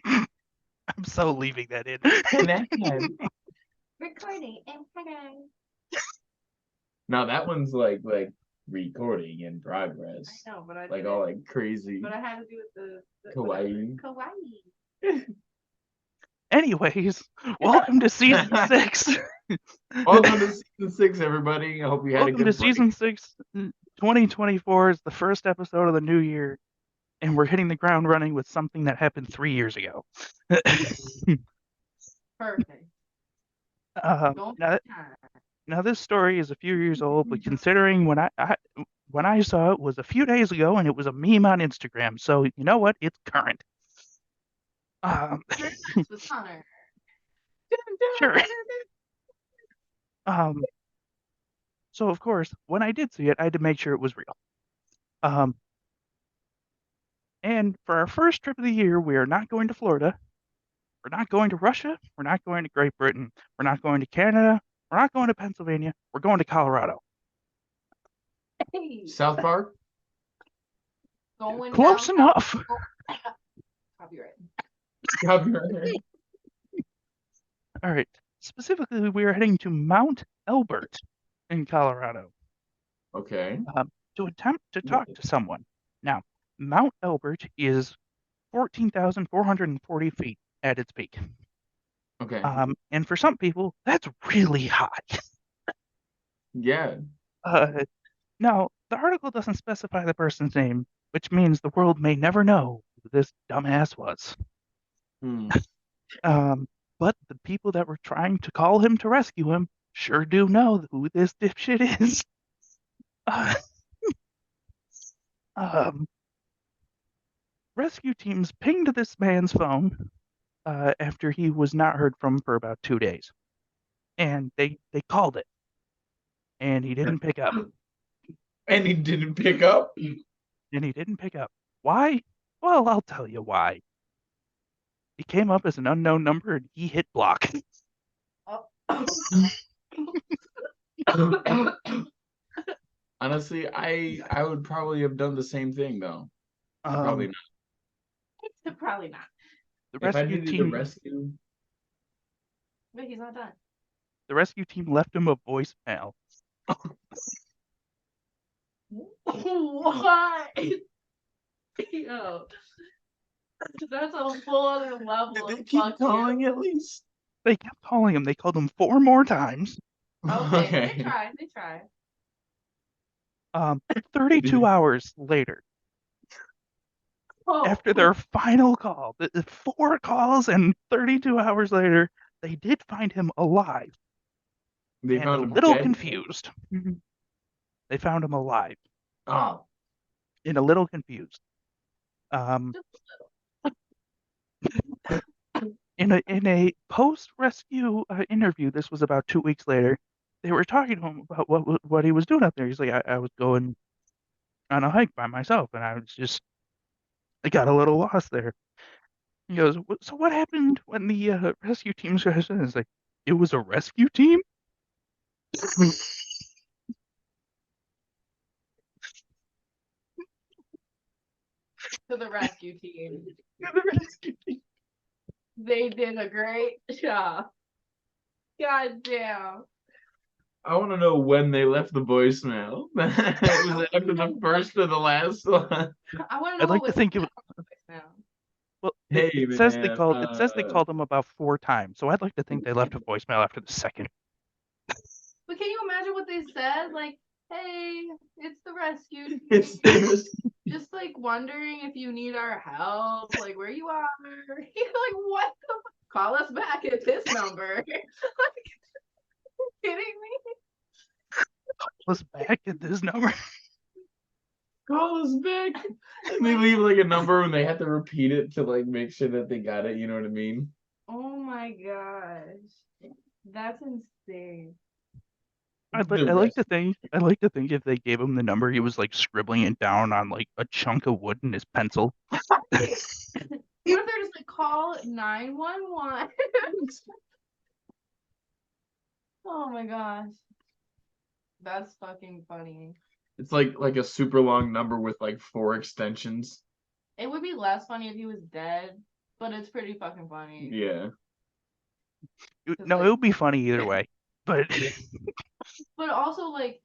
I'm so leaving that in. Recording in progress. Now that one's like recording in progress. I know, but I like did all it. like crazy But I had to do it the kawaii. Kawaii. Anyways, welcome to season 6. Welcome to season 6, everybody. I hope you had Welcome a good to break. season 6. 2024 is the first episode of the new year, and we're hitting the ground running with something that happened 3 years ago. Perfect. Now this story is a few years old, but considering when I saw it was a few days ago, and it was a meme on Instagram, so you know what? It's current. Sure. So of course, when I did see it, I had to make sure it was real. And for our first trip of the year, we are not going to Florida. We're not going to Russia. We're not going to Great Britain. We're not going to Canada. We're not going to Pennsylvania. We're going to Colorado. South Park? Close enough. Copyright. All right. Specifically, we are heading to Mount Elbert in Colorado. Okay. To attempt to talk to someone. Now, Mount Elbert is 14,440 feet at its peak. Okay. And for some people, that's really high. Yeah. Now, the article doesn't specify the person's name, which means the world may never know who this dumbass was. But the people that were trying to call him to rescue him sure do know who this dipshit is. Rescue teams pinged this man's phone after he was not heard from for about 2 days. And they called it. And he didn't pick up. And he didn't pick up? Why? Well, I'll tell you why. He came up as an unknown number and he hit block. Honestly, I would probably have done the same thing though. Probably not. Probably not. The rescue team. But he's not done. The rescue team left him a voicemail. Why? Yo. That's a whole other level. Did they keep calling at least? They kept calling him. They called him 4 more times. Okay. They tried. 32 hours later, after their final call, 4 calls and 32 hours later, they did find him alive. They found him a little dead? confused. They found him alive. Oh. And a little confused. In a post-rescue interview, this was about 2 weeks later, they were talking to him about what he was doing up there. He's like, I was going on a hike by myself, and I got a little lost there. He goes, so what happened when the rescue team showed up? It's like, it was a rescue team? To the rescue team. They did a great job. God damn. I want to know when they left the voicemail. Was it after the first or the last one? I want to know. I'd like to think it was. Well, it says they called. It says they called them about 4 times. So I'd like to think they left a voicemail after the second. But can you imagine what they said? Like, hey, it's the rescue team. It's this. Just like wondering if you need our help, like where you are. You're like, what the fuck? Call us back at this number. Like, kidding me? Call us back at this number. Call us back. And they leave like a number and they have to repeat it to like make sure that they got it. You know what I mean? Oh my gosh, that's insane. I'd like to think if they gave him the number, he was like scribbling it down on like a chunk of wood in his pencil. What if they're just like, call 911? Oh my gosh, that's fucking funny. It's like a super long number with like 4 extensions. It would be less funny if he was dead, but it's pretty fucking funny. Yeah. No, it would be funny either way. But But also like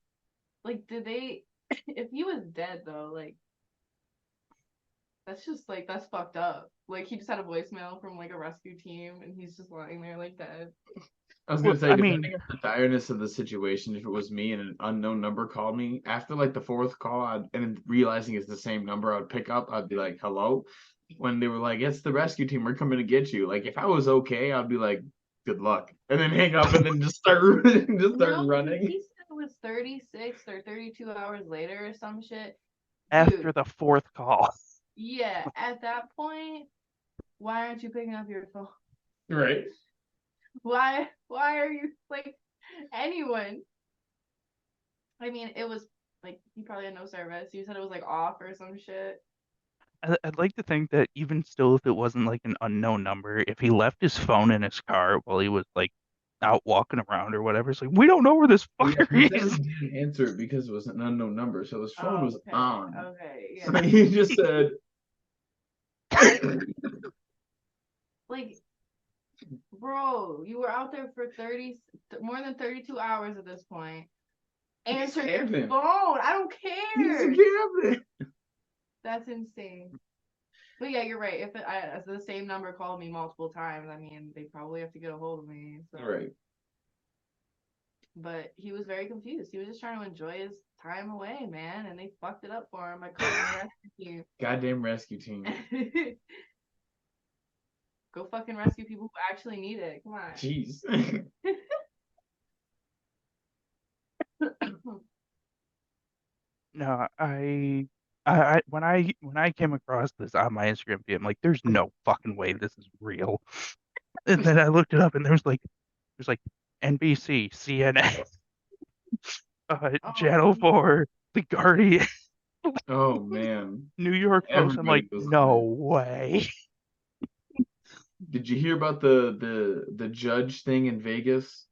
did they? If he was dead though, like that's just like that's fucked up. Like he just had a voicemail from like a rescue team, and he's just lying there like dead. I was well, gonna say, I mean, depending on the direness of the situation, if it was me and an unknown number called me after like the fourth call, and realizing it's the same number, I'd pick up. I'd be like, "Hello." When they were like, "It's the rescue team. We're coming to get you." Like, if I was okay, I'd be like, "Good luck," and then hang up, and then just start No, running. he said it was 36 or 32 hours later or some shit. after Dude, the fourth call, yeah, at that point, why aren't you picking up your phone? Right. Why are you like anyone? I mean, it was like he probably had no service. You said it was like off or some shit. I'd like to think that even still, if it wasn't like an unknown number, if he left his phone in his car while he was like out walking around or whatever, it's like we don't know where this Well, yeah, fucker he said is. he didn't answer it because it was an unknown number, so his phone was Okay, on. okay, So yeah. he just said, Like, bro, you were out there for more than 32 hours at this point. Answer your camping. phone. I don't "He's a care. camping." That's insane. But yeah, you're right. If the same number called me multiple times, I mean, they probably have to get a hold of me. So. Right. But he was very confused. He was just trying to enjoy his time away, man, and they fucked it up for him by calling the rescue Goddamn rescue team. team. Go fucking rescue people who actually need it. Come on. Jeez. No, when I came across this on my Instagram feed, I'm like, there's no fucking way this is real. And then I looked it up, and there's like NBC, CNN, Channel Oh, 4, The Guardian, Oh man. New York Post. I'm Everybody like, was on no it. way. Did you hear about the judge thing in Vegas?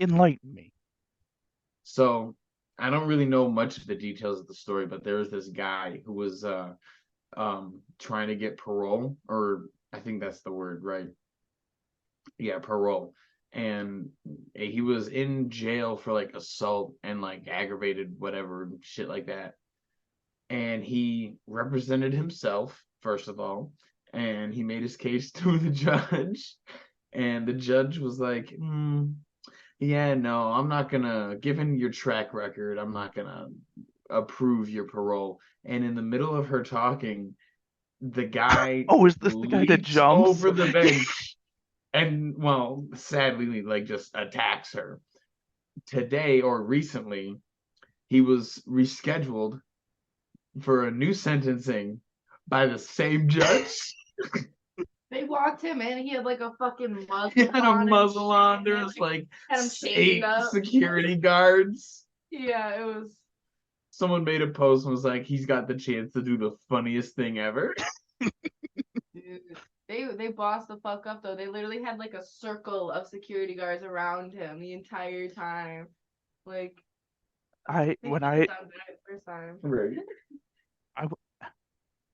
Enlighten me. So I don't really know much of the details of the story, but there was this guy who was trying to get parole, or I think that's the word, right? Yeah, parole. And he was in jail for like assault and like aggravated whatever shit like that. And he represented himself, first of all, and he made his case to the judge. And the judge was like, yeah, no, I'm not gonna, given your track record, I'm not gonna approve your parole. And in the middle of her talking, the guy Oh, is this the guy that leaps jumps? over the bench and, well, sadly, like just attacks her. Today or recently, he was rescheduled for a new sentencing by the same judge. they walked him in. He had like a fucking muzzle He had a on. muzzle on. There was like had him chained 8 up. security guards. Yeah, it was. Someone made a post and was like, he's got the chance to do the funniest thing ever. Dude, they bossed the fuck up though. They literally had like a circle of security guards around him the entire time. Like I they when should have I done that first time. Right. I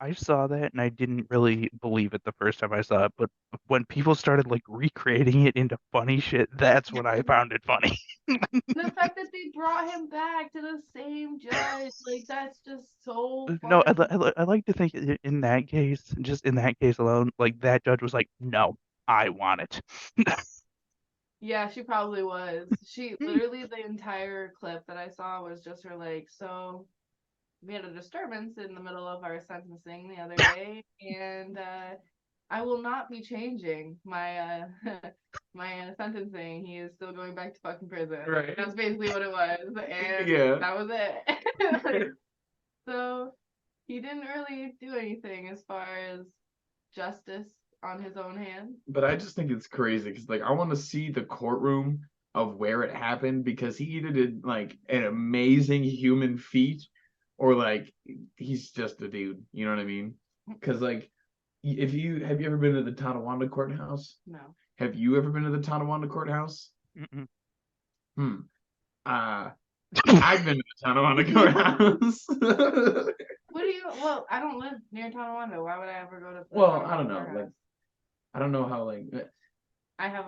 I saw that and I didn't really believe it the first time I saw it, but when people started like recreating it into funny shit, that's when I found it funny. The fact that they brought him back to the same judge, like that's just so No, funny. I like to think in that case, just in that case alone, like that judge was like, no, I want it. Yeah, she probably was. She literally the entire clip that I saw was just her like, so we had a disturbance in the middle of our sentencing the other day, and I will not be changing my my sentencing. He is still going back to fucking prison. Right. That's basically what it was, and Yeah. that was it. Like, so he didn't really do anything as far as justice on his own hand. But I just think it's crazy because, like, I want to see the courtroom of where it happened because he either did like an amazing human feat or like he's just a dude. You know what I mean? Because like, if you have you ever been to the Tonawanda courthouse? No. Have you ever been to the Tonawanda courthouse? Mm-mm. Uh, I've been to the Tonawanda courthouse. What do you? Well, I don't live near Tonawanda. Why would I ever go to? The Well, I Tonawanda don't know. Like, courthouse? I don't know how. Like, I have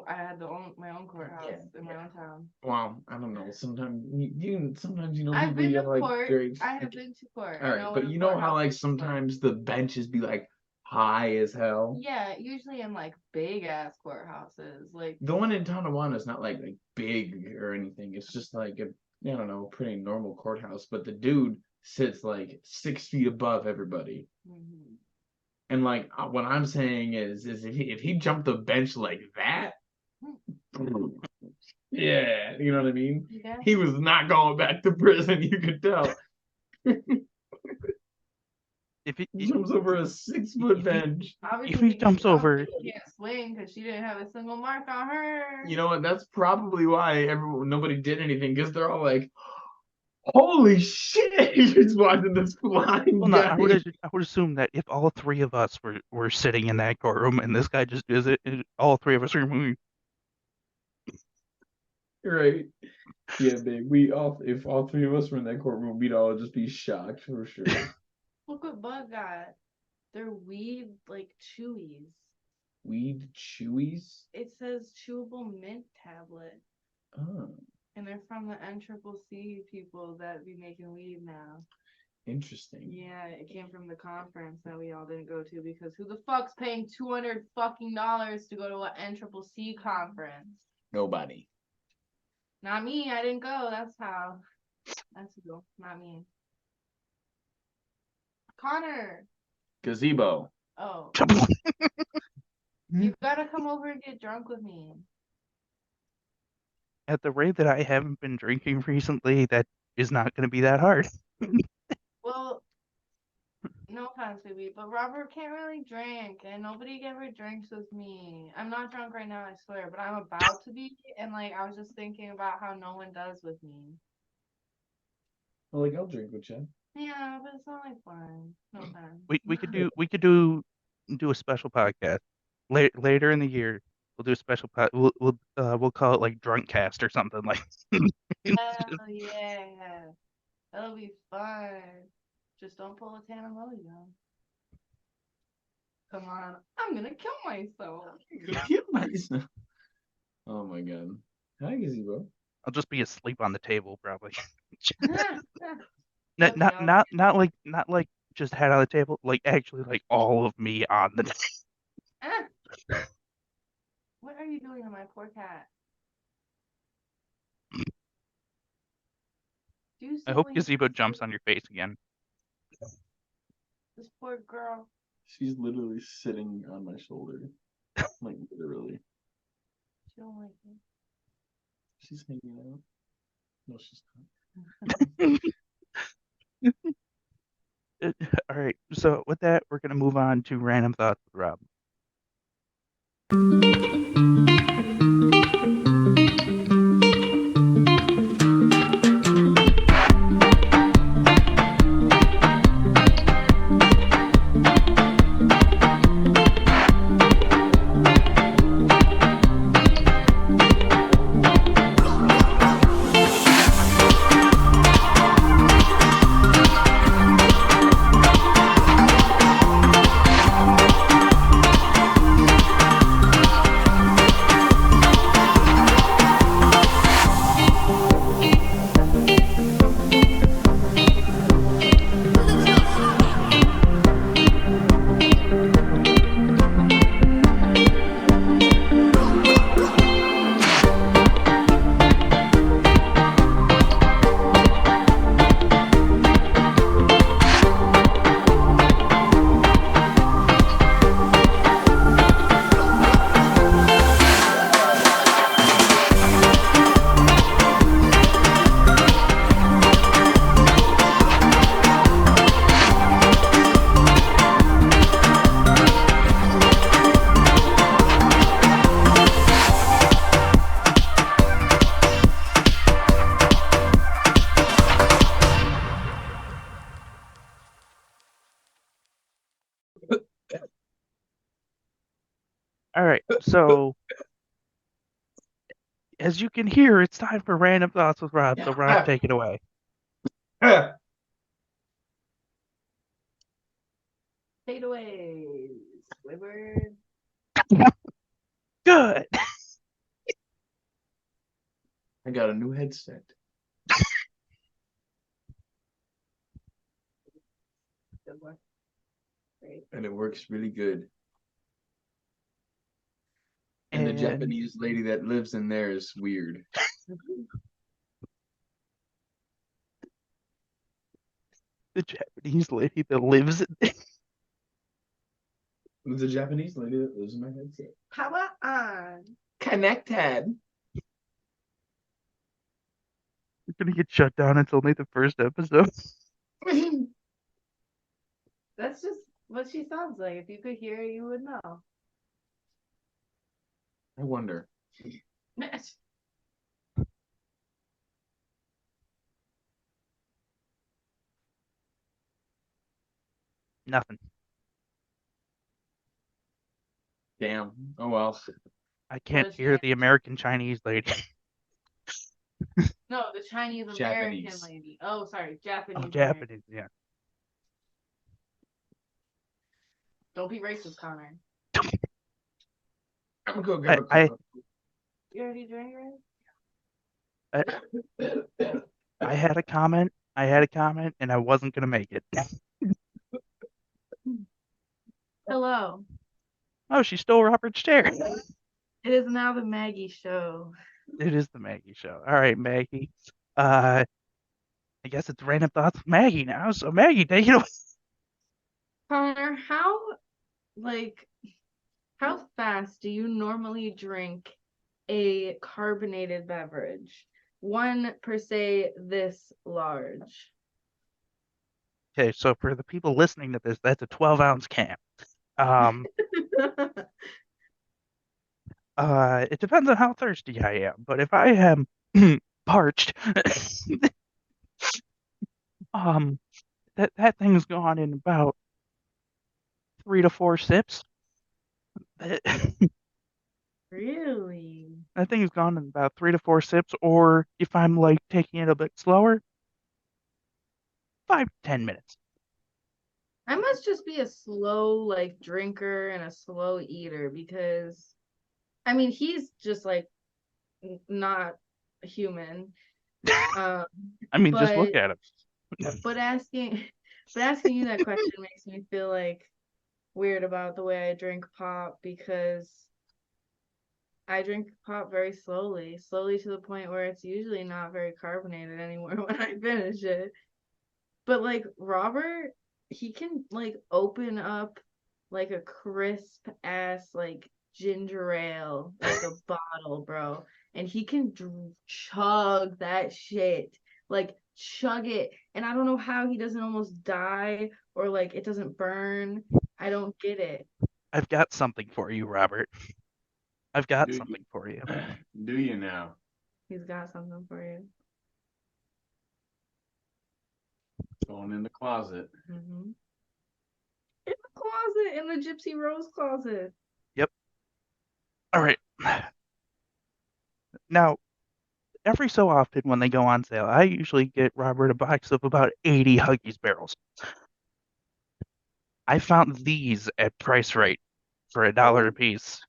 I had my own courthouse in my own town. well, I don't know. Sometimes sometimes I've people been you to have like court. very. I have been to court. All I right, know what but a you know how courthouse like looks like. sometimes the benches be like high as hell. Yeah, usually in like big ass courthouses. Like The one in Tonawanda is not like big or anything. It's just like a I don't know, pretty normal courthouse. But the dude sits like 6 feet above everybody. mhm. And like what I'm saying is if he jumped the bench like that, yeah, you know what I mean? Yeah. He was not going back to prison, you could tell. If he He jumps over a 6 foot if he bench. Obviously, he jumps over, he can't swing because she didn't have a single mark on her. You know what? That's probably why nobody did anything because they're all like, "Holy shit!" He's just watching this flying well, no, guy. I would assume that if all three of us were sitting in that courtroom and this guy just does it, all three of us are moving. Right? Yeah, babe. We all if all three of us were in that courtroom, we'd all just be shocked for sure. Look what Bug got. They're weed like chewies. Weed chewies. It says chewable mint tablet, Oh, and they're from the NCCC people that be making weed now. interesting. Yeah, it came from the conference that we all didn't go to because who the fuck's paying $200 fucking dollars to go to an NCCC conference? Nobody. Not me. I didn't go. That's how. That's who. Not me. Connor. Gazebo. Oh, you gotta come over and get drunk with me. At the rate that I haven't been drinking recently, that is not going to be that hard. Well, no offense, baby, but Robert can't really drink, and nobody ever drinks with me. I'm not drunk right now, I swear, but I'm about to be, and like I was just thinking about how no one does with me. Well, like I'll drink with you. Yeah, but it's not like fun. No offense. We could do a special podcast later in the year. We'll do a special we'll call it like Drunk Cast or something like. Hell yeah, that'll be fun. Just don't pull a Tana Mulligan. Come on, I'm gonna kill myself. Kill myself. Oh my god. Hi, Gazebo. I'll just be asleep on the table probably. Okay, Not like just head on the table, like actually like all of me on the table. What are you doing to my poor cat? Do you see I hope what Gazebo jumps on your face again. this poor girl? She's literally sitting on my shoulder. Like literally. She don't like it. She's hanging out. No, she's All right, so with that, we're gonna move on to random thoughts with Rob. All right, so as you can hear, it's time for random thoughts with Rob. So Rob, take it away. Fadeaways. Squidward. Good. I got a new headset. Good one. Great. And it works really good. And the And Japanese lady that lives in there is weird. the Japanese lady that lives in There's a Japanese lady that lives in my headset. Power on. Connected. We're gonna get shut down. It's only the first episode. That's just what she sounds like. If you could hear her, you would know. I wonder. Nothing. Damn. Oh well. I can't does she hear have? the American Chinese lady. No, the Chinese American Japanese. lady. Oh, sorry, Japanese Oh, American. Japanese. Yeah. Don't be racist, Connor. I'm gonna go grab a I cup. You already drank, right? I had a comment. I had a comment, and I wasn't gonna make it. Hello. Oh, she stole Robert's chair. It is now the Maggie show. It is the Maggie show. All right, Maggie. I guess it's random thoughts with Maggie now. So Maggie, take it away. Connor, like, how fast do you normally drink a carbonated beverage? One per se this large. Okay, so for the people listening to this, that's a 12-ounce can. Um, it depends on how thirsty I am, but if I am parched, um, that thing's gone in about 3 to 4 sips. That Really? thing's gone in about 3 to 4 sips, or if I'm like taking it a bit slower, 5 to 10 minutes. I must just be a slow like drinker and a slow eater because I mean he's just like not human. Um, I mean, just but look at him. but asking but asking you that question makes me feel like weird about the way I drink pop because I drink pop very slowly, slowly to the point where it's usually not very carbonated anymore when I finish it. But like Robert, he can like open up like a crisp ass like ginger ale, like a bottle, bro. And he can chug that shit, like chug it. And I don't know how he doesn't almost die or like it doesn't burn. I don't get it. I've got something for you, Robert. I've got Do you, something for you. do you now? He's got something for you. Going in the closet. Mm-hmm. In the closet, in the Gypsy Rose closet. Yep. All right. Now, every so often when they go on sale, I usually get Robert a box of about 80 Huggies barrels. I found these at Price Rate for $1 a piece.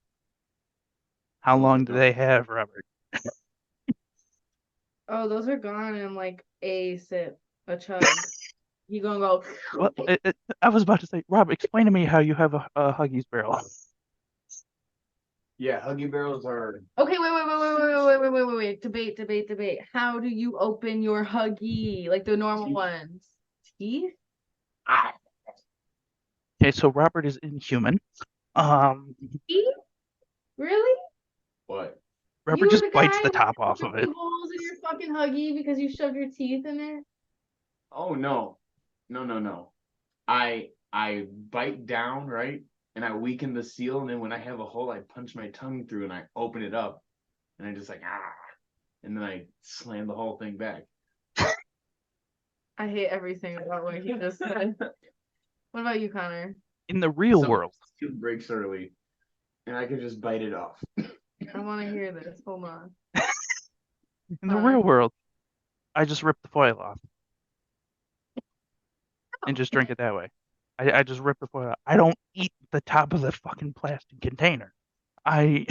How Those long are do dope. they have, Robert? Oh, those are gone in like a sip, a chug. You gonna go? Well, I was about to say, Rob, explain to me how you have a Huggies barrel. Yeah, Huggy Barrels are. Okay, wait. Debate. How do you open your Huggy like the normal ones? Teeth? Ah, Okay, so Robert is inhuman. Um, Teeth? Really? what? Robert You were just the bites guy the who top had off so of many it. holes in your fucking Huggy because you shoved your teeth in it? Oh no. No. I bite down, right? And I weaken the seal, and then when I have a hole, I punch my tongue through and I open it up, and I just like and then I slam the whole thing back. I hate everything about what he just said. What about you, Connor? In the real Some world, seal breaks early, and I can just bite it off. I want to hear this. Hold on. in the Connor? real world, I just rip the foil off and just drink it that way. I just rip the foil out. I don't eat the top of the fucking plastic container. I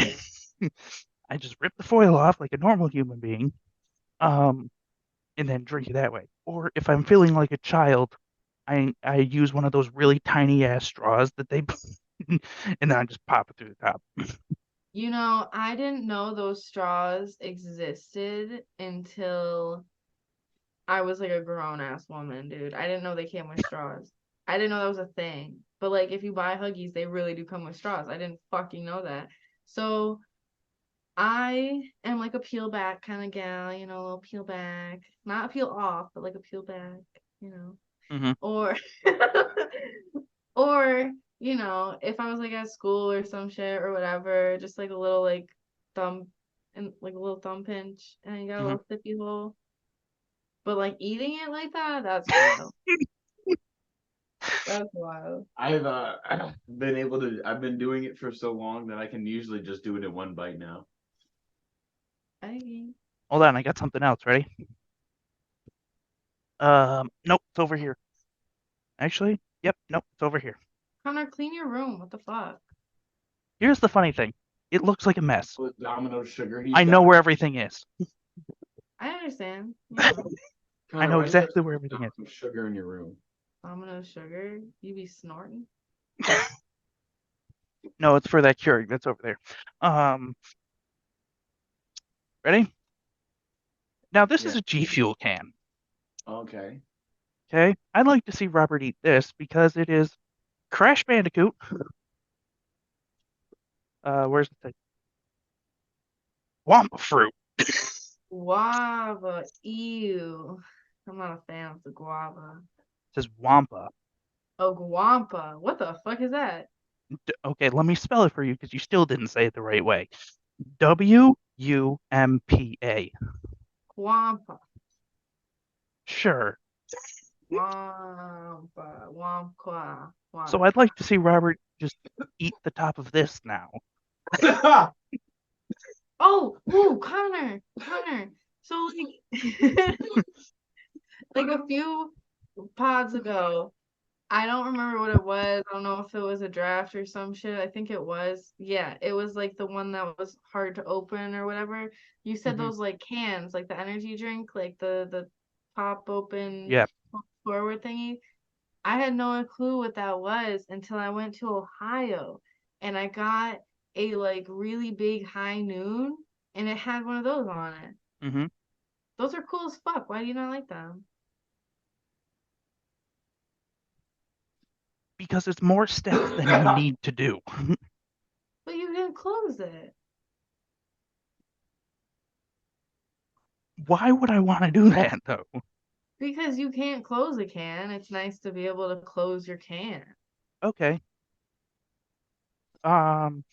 I just rip the foil off like a normal human being, um, and then drink it that way. Or if I'm feeling like a child, I use one of those really tiny ass straws that they and then I just pop it through the top. You know, I didn't know those straws existed until I was like a grown ass woman, dude. I didn't know they came with straws. I didn't know that was a thing. But like if you buy Huggies, they really do come with straws. I didn't fucking know that. So I am like a peel back kind of gal, you know, a little peel back. Not a peel off, but like a peel back, you know. Hmm. Or or, you know, if I was like at school or some shit or whatever, just like a little like thumb and like a little thumb pinch and you got a Hmm. little sippy hole. But like eating it like that, that's wild. That's wild. I've been able to. I've been doing it for so long that I can usually just do it in one bite now. I Hold on, I got something else. Ready? Nope, it's over here. Actually, yep, nope, it's over here. Connor, clean your room. What the fuck? Here's the funny thing. It looks like a mess. With Domino sugar he's I know got. where everything is. I understand. You know, I Connor, know why do you have exactly where everything is. Domino sugar in your room? domino sugar. You be snorting. No, it's for that Keurig that's over there. Um, ready? Now this is Yeah. a G Fuel can. Okay. Okay, I'd like to see Robert eat this because it is Crash Bandicoot. Where's the thing? Wampa fruit. It Guava. Ew. I'm not a fan of the guava. says Wampa. Oh, guampa. What the fuck is that? Okay, let me spell it for you because you still didn't say it the right way. Wumpa. Guampa. Sure. Wampa. Wampa. So I'd like to see Robert just eat the top of this now. Oh, ooh, Connor. Connor. So like like a few pods ago, I don't remember what it was. I don't know if it was a draft or some shit. I think it was. Yeah, it was like the one that was hard to open or whatever. You said Hmm. those like cans, like the energy drink, like the pop open Yeah. forward thingy. I had no clue what that was until I went to Ohio and I got a like really big high noon and it had one of those on it. Hmm. Those are cool as fuck. Why do you not like them? Because it's more steps than you need to do. But you didn't close it. Why would I want to do that though? Because you can't close a can. It's nice to be able to close your can. Okay. Um,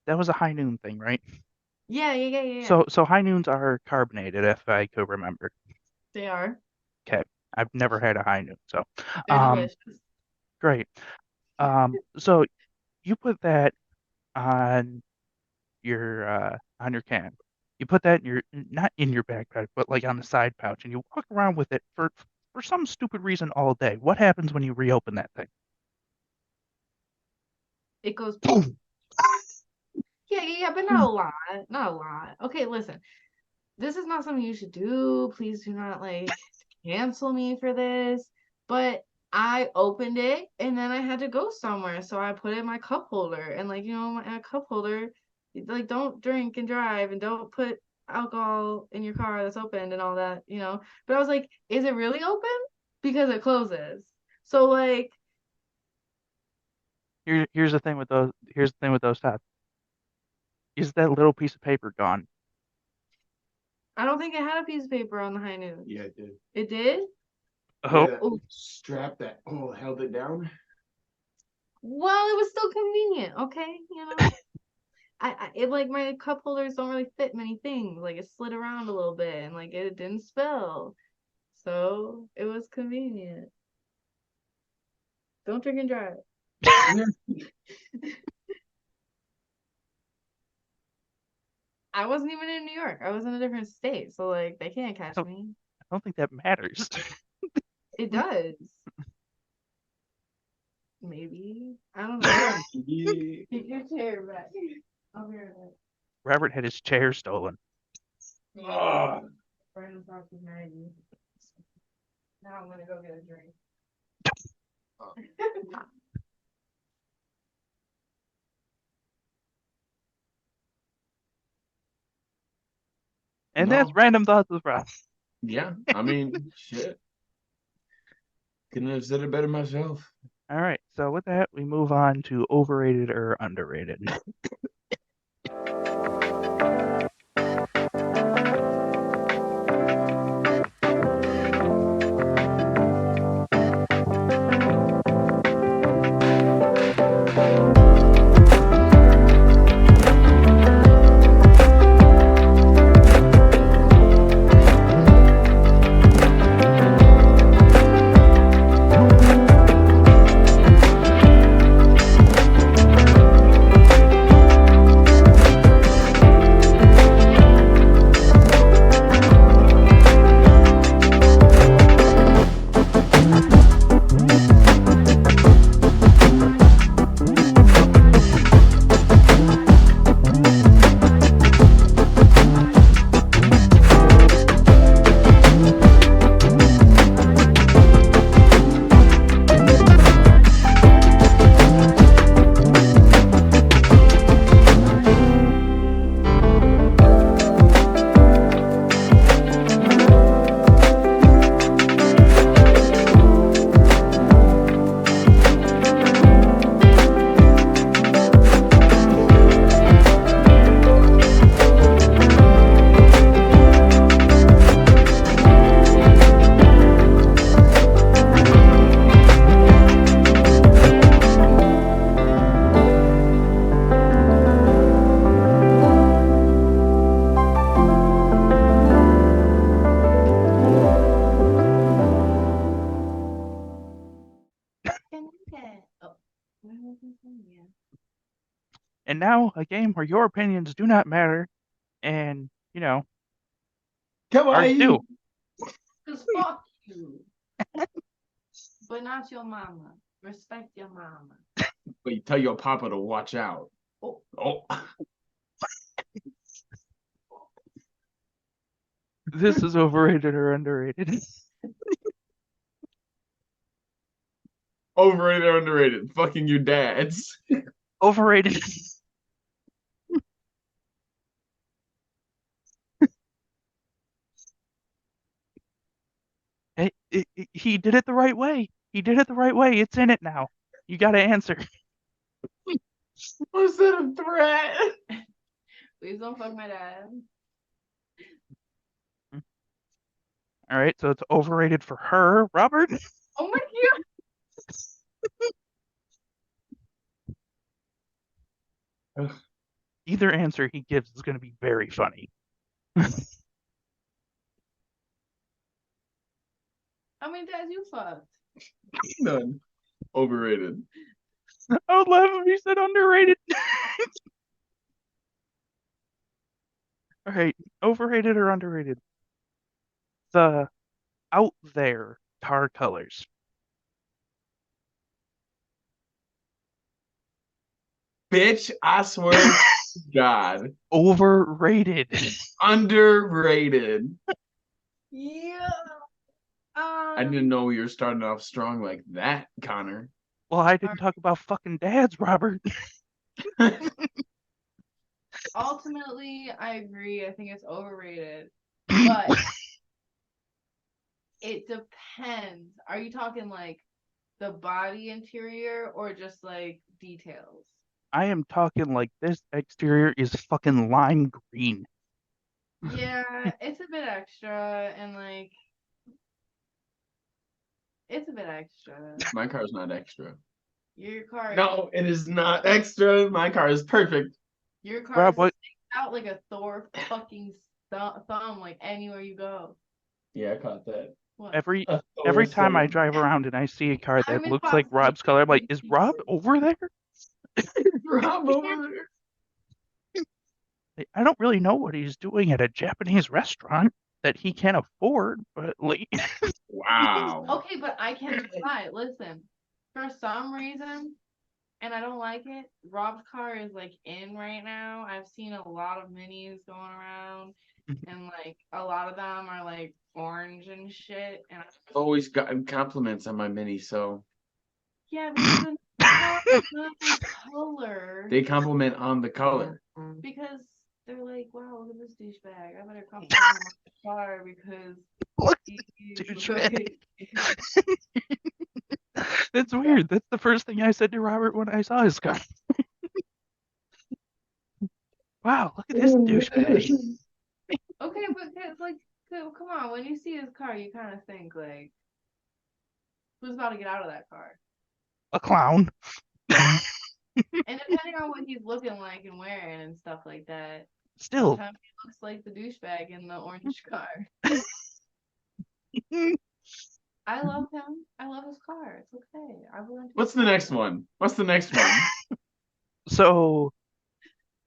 that was a high noon thing, right? Yeah, yeah, yeah, yeah, yeah. So high noons are carbonated, if I could remember. They are. Okay. I've never had a high noon, so They're um, delicious. great. So you put that on on your can. You put that in your not in your backpack, but like on the side pouch, and you walk around with it for some stupid reason all day. What happens when you reopen that thing? It goes poof. Boom. Yeah, yeah, yeah, but not a lot. Not a lot. Okay, listen. This is not something you should do. Please do not like cancel me for this. But I opened it and then I had to go somewhere. So I put it in my cup holder. And like, you know, my cup holder, like don't drink and drive and don't put alcohol in your car that's opened and all that, you know. But I was like, is it really open? Because it closes. So like Here's the thing with those. Here's the thing with those tabs. Is that little piece of paper gone? I don't think it had a piece of paper on the high noon. Yeah, it did. It did? Yeah, Oh, that Oh, strap that held it down. well, it was still convenient, okay? You know? It like my cup holders don't really fit many things. Like it slid around a little bit and like it didn't spill. So it was convenient. Don't drink and drive. I wasn't even in New York. I was in a different state. So like they can't I catch don't. me. I don't think that matters. It does. Maybe. I don't know. Yeah. Take your chair back. I'll be right back. Robert had his chair stolen. Ah. Brandon talked with Maggie. Now I'm gonna go get a drink. Oh. And that's No. Random Thoughts with Rob. Yeah, I mean, shit. Couldn't have said it better myself. All right, so with that, we move on to overrated or underrated. Oh, where was this thing? Yeah. And now, a game where your opinions do not matter, and, you know, Come ours on, do. Cause fuck you. But not your mama. Respect your mama. but you tell your papa to watch out. Oh. Oh. This is overrated or underrated. Overrated or underrated? Fucking your dads. Overrated. He did it the right way. He did it the right way. It's in it now. You got to answer. Was that a threat? Please don't fuck my dad. All right, so it's overrated for her, Robert. Oh my god. Either answer he gives is going to be very funny. How many dads you fucked? None. Overrated. I would laugh if he said underrated. All right, overrated or underrated? The out there tar colors. Bitch, I swear to God. Overrated. Underrated. Yeah. I didn't know you were starting off strong like that, Connor. Well, I didn't talk about fucking dads, Robert. Ultimately, I agree. I think it's overrated. But it depends. Are you talking like the body interior or just like details? I am talking like this exterior is fucking lime green. Yeah, it's a bit extra and like it's a bit extra. My car's not extra. Your car No, it is not extra. My car is perfect. Your car Rob, what? sticks out like a Thor fucking thumb like anywhere you go. Yeah, I caught that. What? Every A every Thor time I thumb. drive around and I see a car I'm that in looks like proximity Rob's color, I'm like, to is Rob pieces. over there? Rob over there. I don't really know what he's doing at a Japanese restaurant that he can't afford, but like, Wow. Okay, but I can't fly. Listen, For some reason, and I don't like it, Rob's car is like in right now. I've seen a lot of minis going around, and like a lot of them are like orange and shit. And I've always gotten compliments on my Mini, so yeah, because the car is not the color. they compliment on the color. Because they're like, wow, look at this douchebag. I better compliment him on the car because Look, he's douchebag. That's weird. That's the first thing I said to Robert when I saw his car. Wow, look at this douchebag. Okay, but like, come on. When you see his car, you kind of think like, who's about to get out of that car? A clown. And depending on what he's looking like and wearing and stuff like that, Still. sometimes he looks like the douchebag in the orange car. I love him. I love his car. It's okay. I will. What's the next one? What's the next one? So,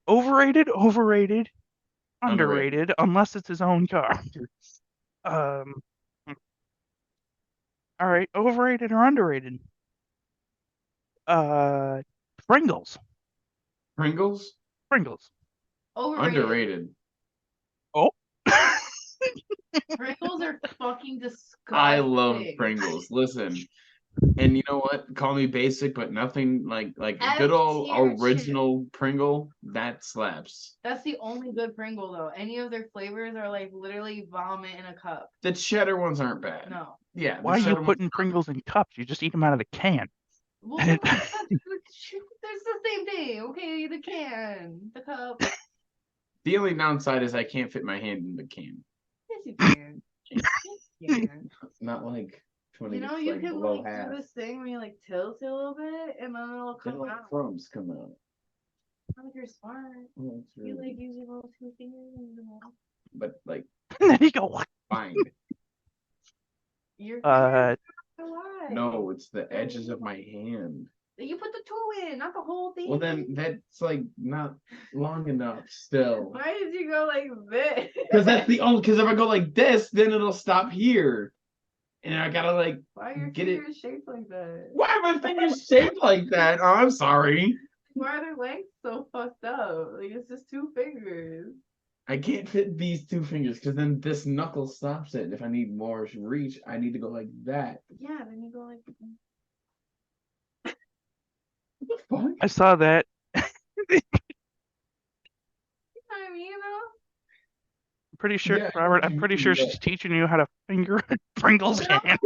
overrated, Underrated. underrated, unless it's his own car. Um, all right, overrated or underrated? Uh, Pringles. Pringles? Pringles. Overrated. Underrated. Oh. Pringles are fucking disgusting. I love Pringles. Listen, and you know what? Call me basic, but nothing like F good old tier original Pringle that slaps. That's the only good Pringle though. Any of their flavors are like literally vomit in a cup. The cheddar ones aren't bad. No. Yeah. Why are you cheddar ones- putting Pringles in cups? You just eat them out of the can. Well, there's the same thing. Okay, the can, the cup. The only downside is I can't fit my hand in the can. Yes, you can. Yes, you can. Not like when You it know, gets you like can below like half. do this thing where you like tilt it a little bit and then it'll Then come like out. crumbs come out. Not if you're smart. Oh, that's You really- like use your little two fingers and But like And then you go, what? fine. your Uh, fingers are wide. No, it's the edges of my hand. You put the two in, not the whole thing. Well, then that's like not long enough still. Why did you go like this? Because that's the only. Because if I go like this, then it'll stop here, and I gotta like Why are your get it. fingers shaped like that? Why are my fingers shaped like that? Oh, I'm sorry. Why are their lengths so fucked up? Like it's just two fingers. I can't fit these two fingers because then this knuckle stops it. And if I need more reach, I need to go like that. Yeah, then you go like. What the fuck? I saw that. You know what I mean, though? Pretty sure, Yeah, Robert, I'm pretty sure she's teaching you how to finger a Pringles No, can.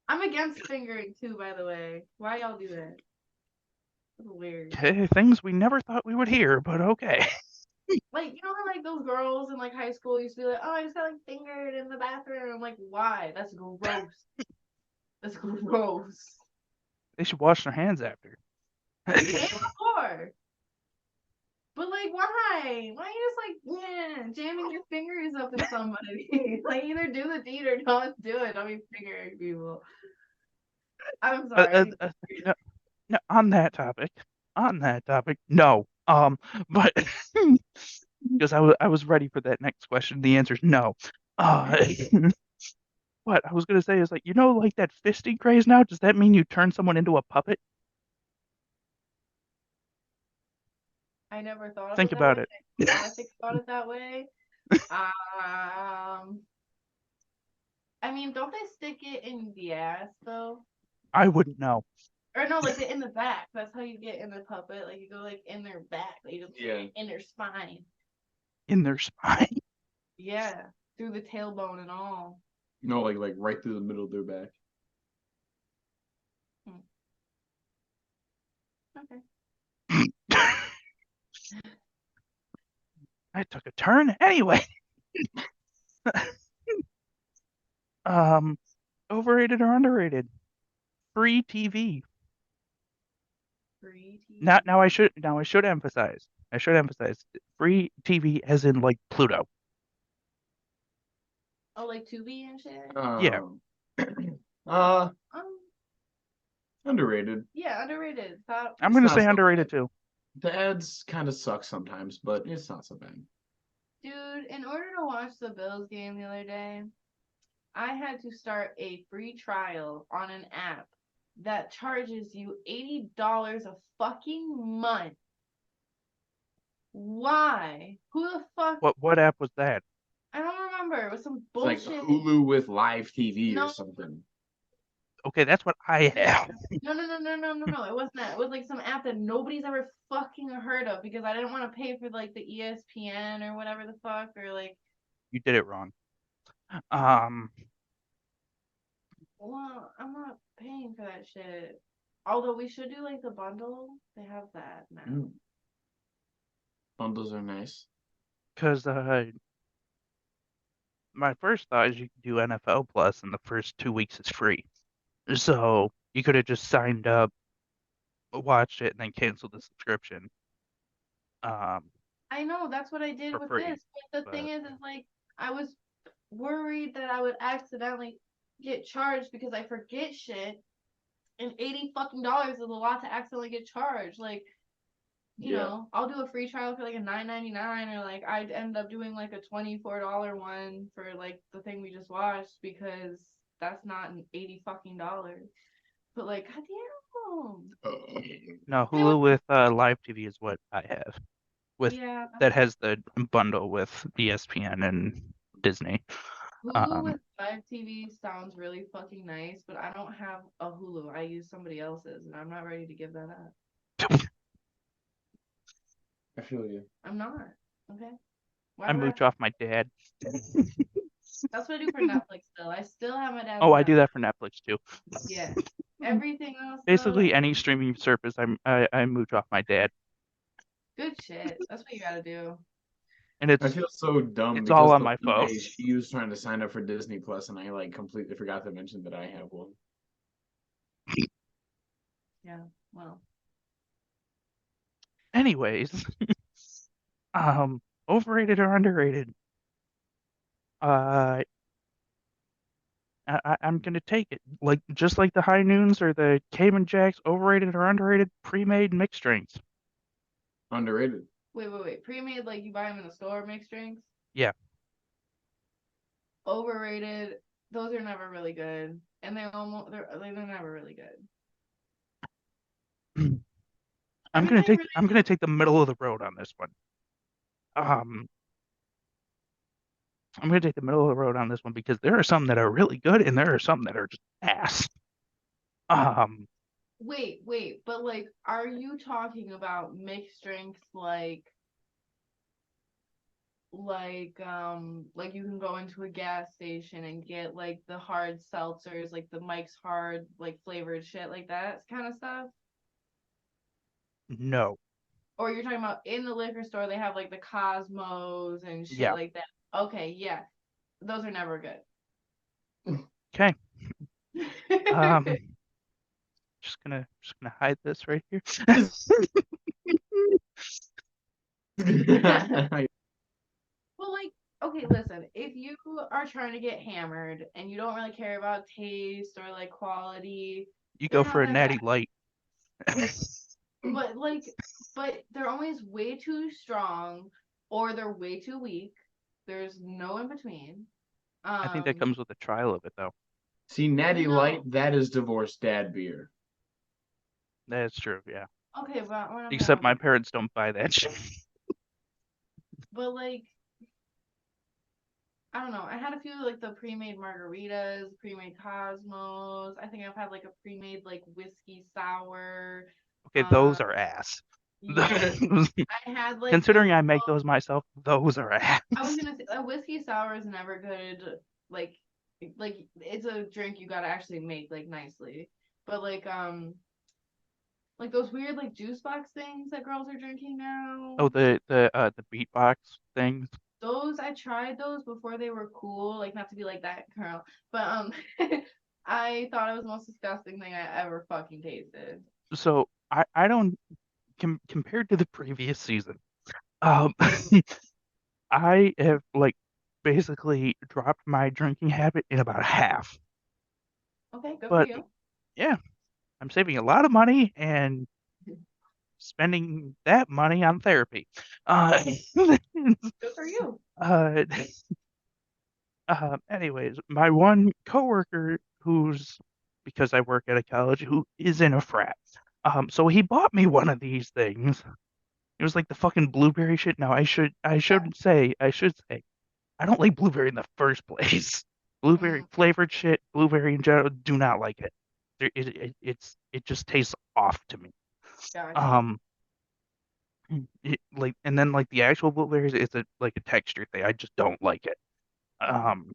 I'm against fingering too, by the way. Why y'all do that? That's weird. Okay, things we never thought we would hear, but okay. Like, you know how like those girls in like high school used to be like, oh, I just got like fingered in the bathroom. I'm like, why? That's gross. That's gross. They should wash their hands after. And before. But like, why? Why you just like, jamming your fingers up in somebody? Like, either do the deed or don't do it. Don't be fingering people. I'm sorry. No, no, on that topic, no. But because I was ready for that next question. The answer is no. What I was gonna say is like, you know, like that fisting craze now. Does that mean you turn someone into a puppet? I never thought of Think it that about way. it. I think about it that way. I mean, don't they stick it in the ass though? I wouldn't know. Or no, like in the back. That's how you get in the puppet. Like you go like in their back. Like you just in their spine. In their spine. Yeah, through the tailbone and all. No, like right through the middle of their back. Okay. I took a turn anyway. Overrated or underrated? Free TV. Free TV. Now I should emphasize. Free TV as in like Pluto. Oh, like Tubi and shit. Yeah. Underrated. Yeah, underrated. I'm gonna not say so underrated bad. too. The ads kind of suck sometimes, but it's not so bad. Dude, in order to watch the Bills game the other day, I had to start a free trial on an app that charges you $80 a fucking month. Why? Who the fuck? What app was that? I don't remember. It was some It's like bullshit. Hulu with live TV or No. something. Okay, that's what I have. No. It wasn't that. It was like some app that nobody's ever fucking heard of because I didn't want to pay for like the ESPN or whatever the fuck or like. You did it wrong. Well, I'm not paying for that shit. Although we should do like the bundle. They have that now. Mm. Bundles are nice. Because my first thought is you can do NFL Plus, and the first 2 weeks is free. So you could have just signed up, watched it, and then canceled the subscription I know that's what I did for with free. this. But the thing is like I was worried that I would accidentally get charged because I forget shit, and $80 is a lot to accidentally get charged. Like, you know, I'll do a free trial for like a $9.99, or like I'd end up doing like a $24 one for like the thing we just watched because that's not an $80. But like, goddamn. No, And it was, Hulu with live TV is what I have. With yeah, that has the bundle with ESPN and Disney. Hulu with live TV sounds really fucking nice, but I don't have a Hulu. I use somebody else's, and I'm not ready to give that up. I feel you. I'm not. Okay. Why I would mooch off my dad. That's what I do for Netflix still. I still have my dad's Oh, I do Netflix. that for Netflix too. Yeah. Everything else Basically, though, any streaming service, I mooch off my dad, good shit. That's what you gotta do. and I feel so dumb it's all because on the my one phone. day she was trying to sign up for Disney Plus and I like completely forgot to mention that I have one. Yeah. Well. Anyways, overrated or underrated? Uh, I'm gonna take it. Like just like the high noons or the Cayman Jacks, overrated or underrated, pre-made mixed drinks. Underrated. Wait. Pre-made, like you buy them in the store, mixed drinks. Yeah. Overrated. Those are never really good, and they're never really good. I'm Every gonna time you take really I'm gonna take the middle of the road on this one. Um, I'm gonna take the middle of the road on this one because there are some that are really good and there are some that are just ass. Um, wait, but like, are you talking about mixed drinks like you can go into a gas station and get like the hard seltzers, like the Mike's Hard, like flavored shit like that kind of stuff? no. Or you're talking about in the liquor store they have like the Cosmos and shit Yeah. like that? Okay, yeah. Those are never Okay. good. Just gonna hide this right here. Well, like, okay, listen, if you are trying to get hammered and you don't really care about taste or like quality, You they're go not for a that natty bad. light. But like, but they're always way too strong or they're way too weak. There's no in between. I think that comes with the trial of it though. See, Natty Light, No. that is divorced dad beer. That's true, yeah. Okay, but we're not Except my talking parents don't buy that shit. but like, I don't know. I had a few like the pre-made margaritas, pre-made Cosmos. I think I've had like a pre-made like whiskey sour. Okay, those are ass. Yeah. I had like this. Considering I make those myself, those are ass. I was gonna say a whiskey sour is never good. Like, it's a drink you gotta actually make like nicely. But like those weird like juice box things that girls are drinking now. Oh, the beatbox things. Those I tried those before they were cool. Like not to be like that girl, but I thought it was the most disgusting thing I ever fucking tasted. So I don't compared to the previous season. Um, I have like basically dropped my drinking habit in about half. Okay, good for But you. yeah, I'm saving a lot of money and spending that money on therapy. Uh, Good for you. uh, anyways, my one coworker who's because I work at a college who is in a frat. So he bought me one of these things. It was like the fucking blueberry shit. Now I should say I don't like blueberry in the first place. Blueberry Mm, flavored shit, blueberry in general, do not like it. It just tastes off to me. gotcha. Um, and then like the actual blueberries, it's like a texture thing. I just don't like it. Um,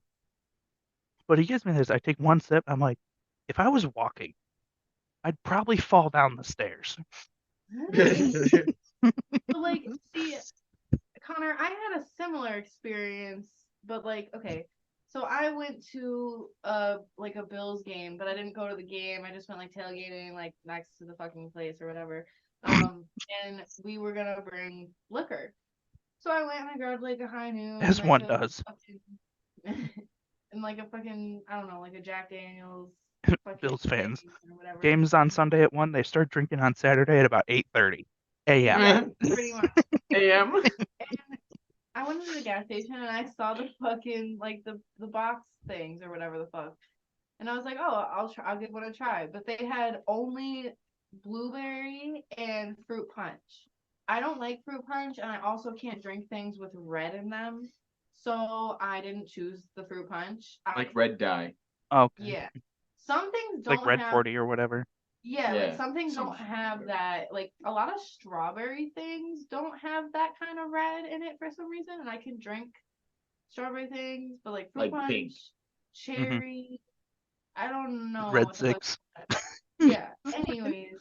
but he gives me this. I take one sip. I'm like, if I was walking, I'd probably fall down the stairs. But like, see, Connor, I had a similar experience, but like, okay, so I went to like a Bills game, but I didn't go to the game. I just went like tailgating like next to the fucking place or whatever. And we were gonna bring liquor. So I went and I grabbed like a high noon and As like one a does. fucking and like a fucking I don't know, like a Jack Daniels fucking Bills fans. case or whatever. Games on Sunday at 1. They start drinking on Saturday at about 8:30 a.m. Yeah, pretty much. AM. And I went to the gas station and I saw the fucking like the box things or whatever the fuck. And I was like, oh, I'll give one a try. But they had only blueberry and fruit punch. I don't like fruit punch and I also can't drink things with red in them. So I didn't choose the fruit punch. Like red dye. Okay. Yeah. Some things Like don't Red have 40 or whatever. yeah, like Yeah. some things Some don't shit. have that. Like a lot of strawberry things don't have that kind of red in it for some reason, and I can drink strawberry things, but like fruit Like punch, pink. Hmm. cherry, I don't know Red what the fuck. 6. Yeah. Anyways,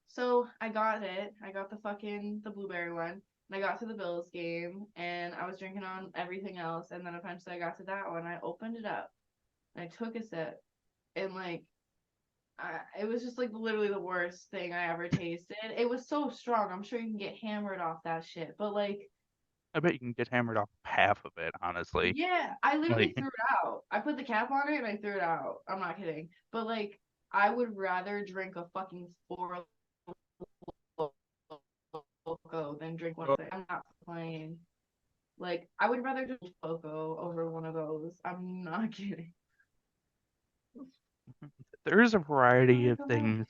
so I got it. I got the blueberry one. And I got to the Bills game, and I was drinking on everything else, and then eventually I got to that one. I opened it up, and I took a sip, and like it was just like literally the worst thing I ever tasted. It was so strong. I'm sure you can get hammered off that shit. But like, I bet you can get hammered off half of it, honestly. yeah, I literally Like, threw it out. I put the cap on it and I threw it out. I'm not kidding. But like, I would rather drink a fucking four loco than drink one of those. I'm not playing. Like, I would rather drink loco over one of those. I'm not kidding. there is a variety Sorry, of go ahead. things.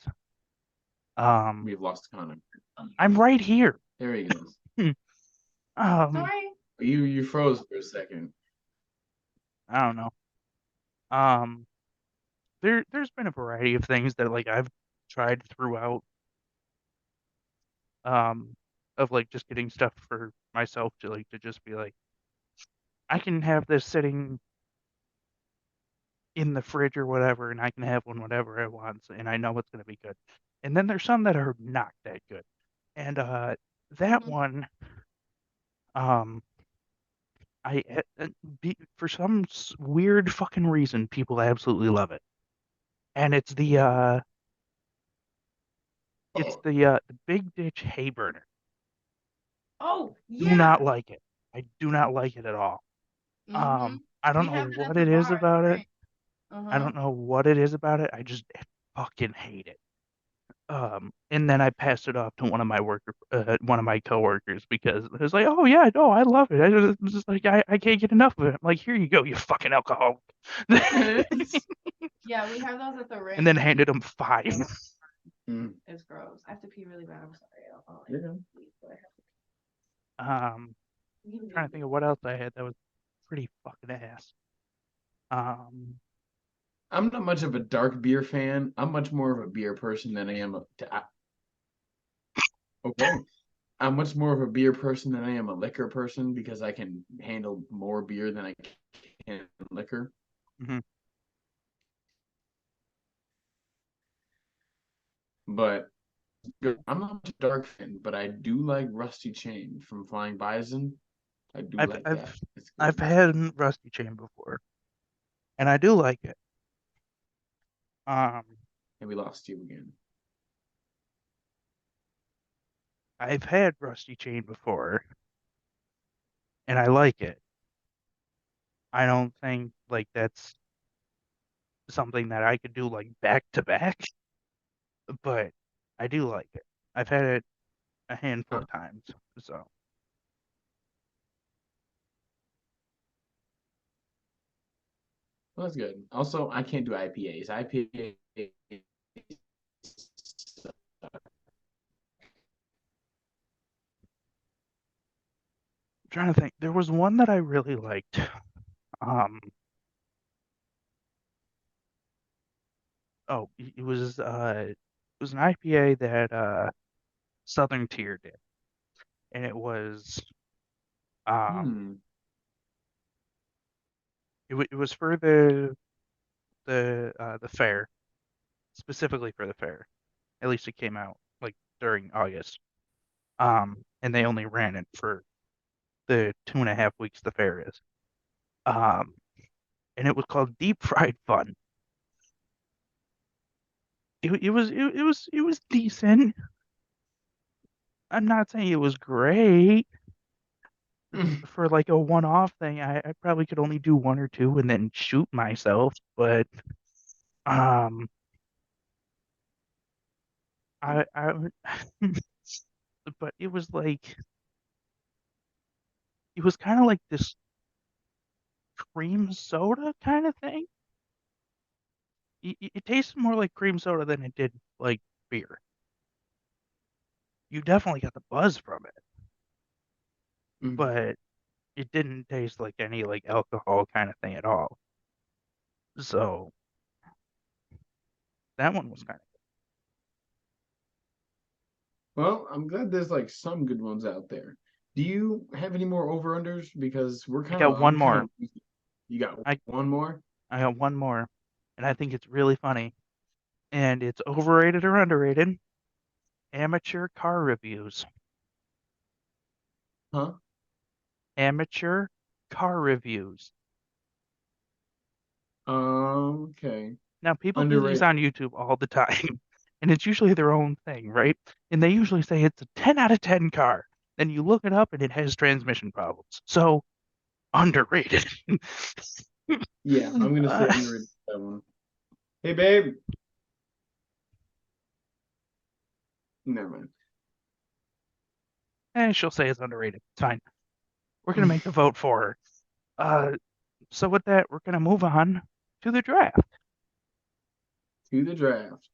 Um, We've lost Connor. I'm right here. There he goes. Um, Sorry. You froze for a second. I don't know. Um, there's been a variety of things that like I've tried throughout. Um, of like just getting stuff for myself to like to just be like, I can have this sitting in the fridge or whatever, and I can have one whenever I want, and I know it's gonna be good. And then there's some that are not that good. And that Mm-hmm. one, um, for some weird fucking reason, people absolutely love it. And it's the Big Ditch Hay Burner. Oh, Do not yeah. like it. I do not like it at all. Mm-hmm. I don't We know have it at what the it is bar at the about it. rink. I Uh-huh. don't know what it is about it. I fucking hate it. And then I passed it off to one of my coworkers because it was like, oh yeah, no, I love it. Just like I can't get enough of it. I'm like, here you go, you fucking alcoholic. Yeah, we have those at the And then rink. handed him five. Mm. It's gross. I have to pee really bad. I'm sorry. I'll Yeah. leave, but I have Um, Trying to think of what else I had that was pretty fucking ass. Um, I'm not much of a dark beer fan. I'm much more of a beer person than I am okay. I'm much more of a beer person than I am a liquor person because I can handle more beer than I can liquor. mhm. But I'm not much a dark fan, but I do like Rusty Chain from Flying Bison. I do I've like that. I've It's I've good. had Rusty Chain before, and I do like it. Um, And we lost you again. I've had Rusty Chain before, and I like it. I don't think like that's something that I could do like back to back, but I do like it. I've had it a handful Huh. of times, so Well, that's good. Also, I can't do IPAs. IPA. Trying to think. There was one that I really liked. Um, it was an IPA that Southern Tier did, and um Hmm. it was for the fair, specifically for the fair. At least it came out like during August. And they only ran it for the 2.5 weeks the fair is. Um, and it was called Deep Fried Fun. It was decent. I'm not saying it was great for like a one-off thing. I probably could only do one or two and then shoot myself, but um, I but it was kind of like this cream soda kind of thing. It tasted more like cream soda than it did like beer. You definitely got the buzz from it, Mm. but it didn't taste like any like alcohol kind of thing at all. So that one was kind of. Well, I'm glad there's like some good ones out there. Do you have any more over-unders? Because I got one I'm kind more. of, you got I one more? I got one more, and I think it's really funny. And it's overrated or underrated. Amateur car reviews. Huh? Amateur car reviews. Okay. Now, people do these Underrated. on YouTube all the time, and it's usually their own thing, right? And they usually say it's a 10 out of 10 car. Then you look it up and it has transmission problems. So, underrated. Yeah, I'm gonna say Uh, underrated for that one. Hey, babe. Never mind. she'll say it's underrated. It's fine. We're going to make the vote for her. So, with that, we're going to move on to the draft. To the draft.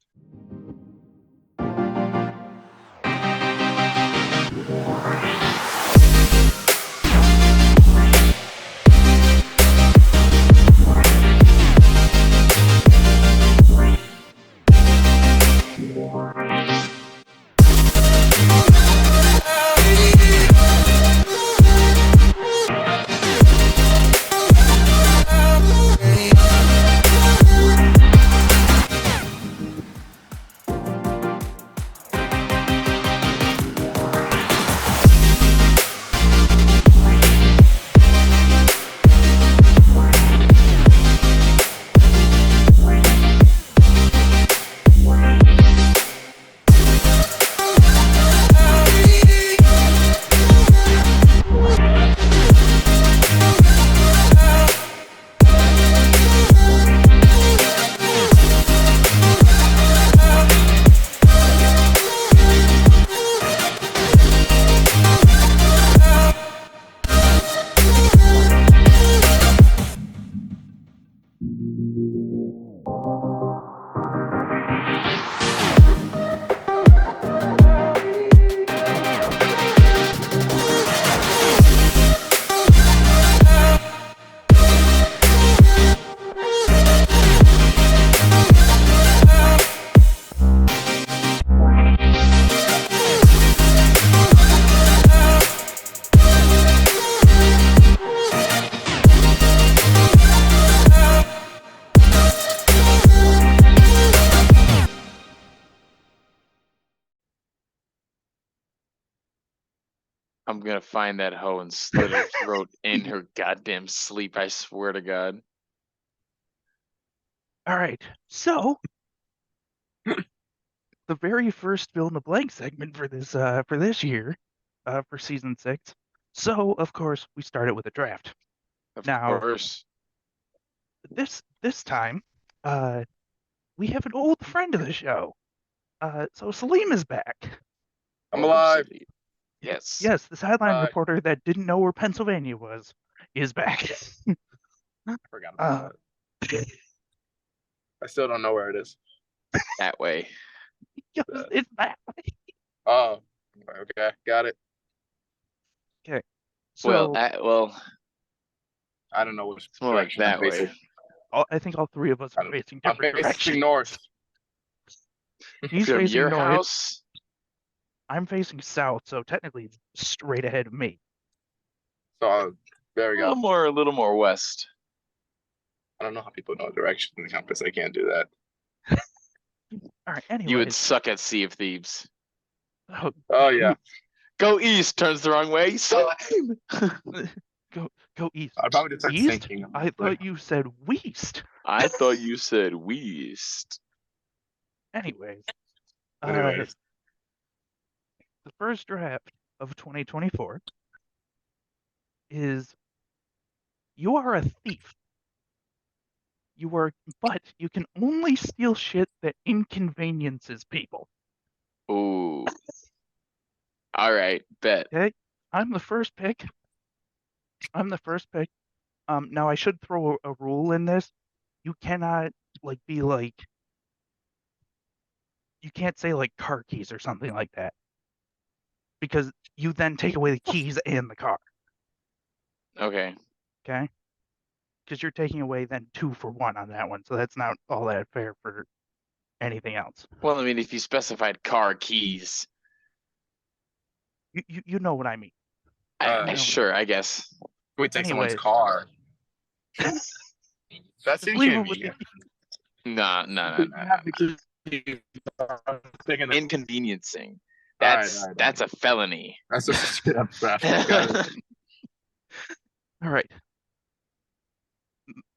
I'm gonna find that hoe and slit her throat in her goddamn sleep, I swear to God. All right. So, the very first fill in the blank segment for this year, for season 6. So, of course, we started with a draft. Of Now, course. this time, uh, we have an old friend of the show. So Salim is back. I'm Welcome, alive. Salim. Yes. Yes, the sideline Hi. reporter that didn't know where Pennsylvania was is back. Forgot Uh, about I still don't know where it is. That way. It's that way. Oh, okay, got it. So I don't know which it's more like direction I'm that way. facing. I think all three of us are facing I'm different facing directions. north. He's From facing your north. house, I'm facing south, so technically it's straight ahead of me. So there we a go. little more west. I don't know how people know direction in the compass. I can't do that. All right. You would Anyways, suck at Sea of Thieves. oh, Oh yeah, Go east, turns the wrong way. Same. go east. I'd probably just start East? thinking. I thought you said west. I thought you said west. Anyways, Anyways, the first draft of 2024 is you are a thief. But you can only steal shit that inconveniences people. Ooh. All right, bet. Okay, I'm the first pick. Now I should throw a rule in this. You cannot you can't say like car keys or something like that, because you then take away the keys and the car. Okay. Okay, because you're taking away then 2 for 1 on that one, so that's not all that fair for anything else. Well, I mean, if you specified car keys, You know what I mean. sure, I guess. we take someone's Anyways. car. That's Just leave 'em with inconvenient. No. Taking the- Inconveniencing. All right, That's all right, that's a felony. That's just straight up theft. Got it. All right.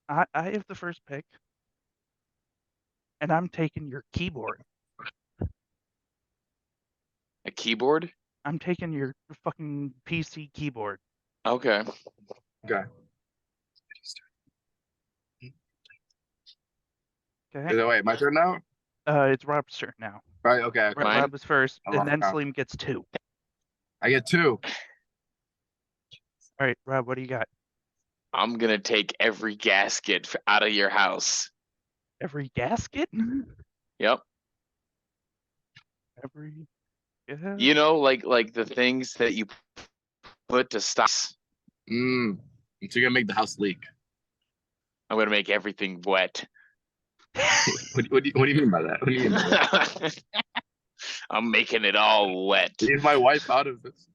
I have the first pick, and I'm taking your keyboard. A keyboard? I'm taking your fucking PC keyboard. Okay. Okay. Okay. Wait, my turn now? It's Rob's turn now. Right. Okay. Mine? Rob was first, I'm and then off now. Slim gets 2. I get 2. All right, Rob, what do you got? I'm gonna take every gasket out of your house. Every gasket? Yep. Every gas- You know, like the things that you put to stop. So you're gonna make the house leak. I'm gonna make everything wet. What do you mean by that? What do you mean by that? I'm making it all wet. Leave my wife out of this.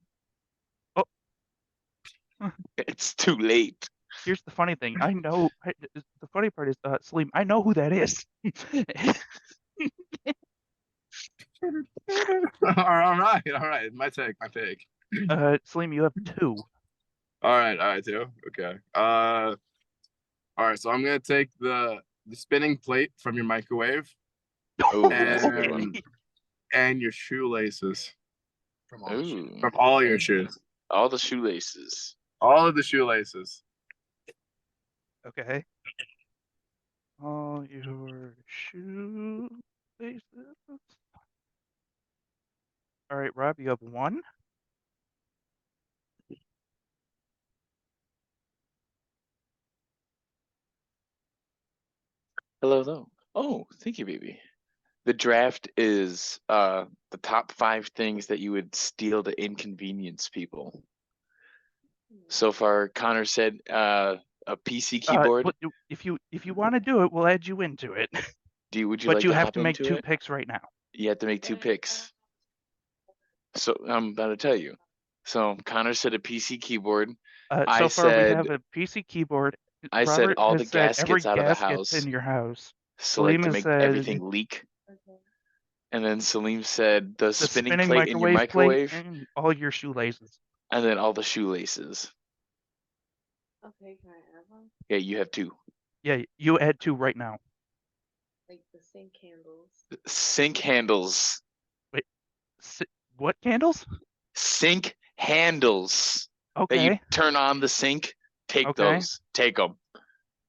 It's too late. Here's the funny thing. The funny part is, Slim, I know who that is. All right. My take. Slim, you have 2. All right, too. Okay. All right. So I'm gonna take the spinning plate from your microwave Ooh, that's a good one. and your shoelaces Ooh, from all your shoes. all the shoelaces. All of the shoelaces. Okay. All your shoe faces. All right, Rob, you have 1. Hello. Oh, thank you, baby. The draft is the top 5 things that you would steal to inconvenience people. So far, Connor said a PC keyboard. If you want to do it, we'll add you into it. Would you But like you to have hop to make into 2 it? picks right now. You have to make 2 picks. So I'm about to tell you. So Connor said a PC keyboard. So far we have a PC keyboard. I said Robert all has the said every gaskets out of the gasket's house. in your house. So like to Salim make said everything leak. And then Salim said the the spinning plate in your microwave, and all your shoelaces. and then all the shoelaces. Okay, can I add one? Yeah, you have 2. Yeah, you add 2 right now. Like the sink handles. Sink handles. What candles? Sink handles. That you Okay. turn on the sink. Take Okay. those. Take them.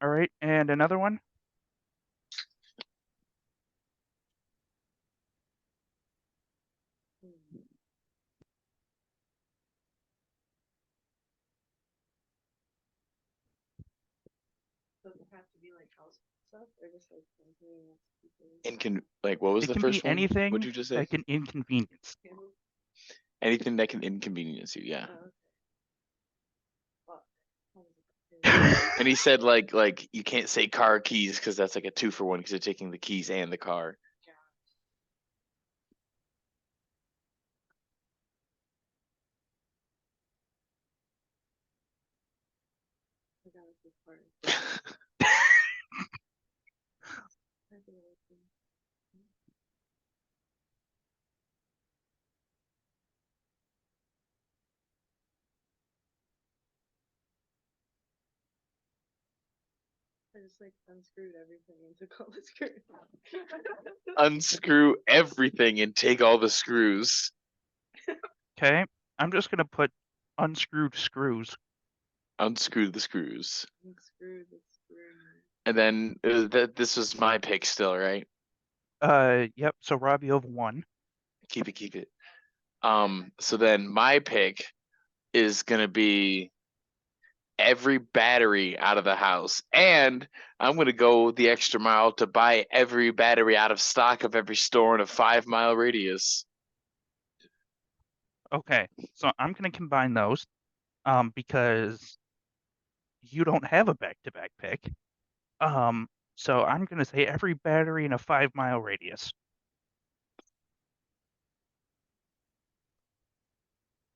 All right, and another one. Does it have to be like house stuff or just like something that's Like what was It the can be first one? anything What'd you just say? that can inconvenience. Anything that can inconvenience you, yeah. Fuck. How does it And he said like you can't say car keys because that's like a 2-for-1 because you're taking the keys and the car. I got this part. I just like unscrewed everything and took all the screws. Unscrew everything and take all the screws. Okay, I'm just gonna put unscrewed screws. Unscrew the screws. Unscrew the screw. And then this was my pick still, right? Yep. So Rob, you have 1. Keep it. So then my pick is gonna be every battery out of the house. And I'm gonna go the extra mile to buy every battery out of stock of every store in a 5-mile radius. Okay, so I'm gonna combine those, because you don't have a back-to-back pick. So I'm gonna say every battery in a 5-mile radius.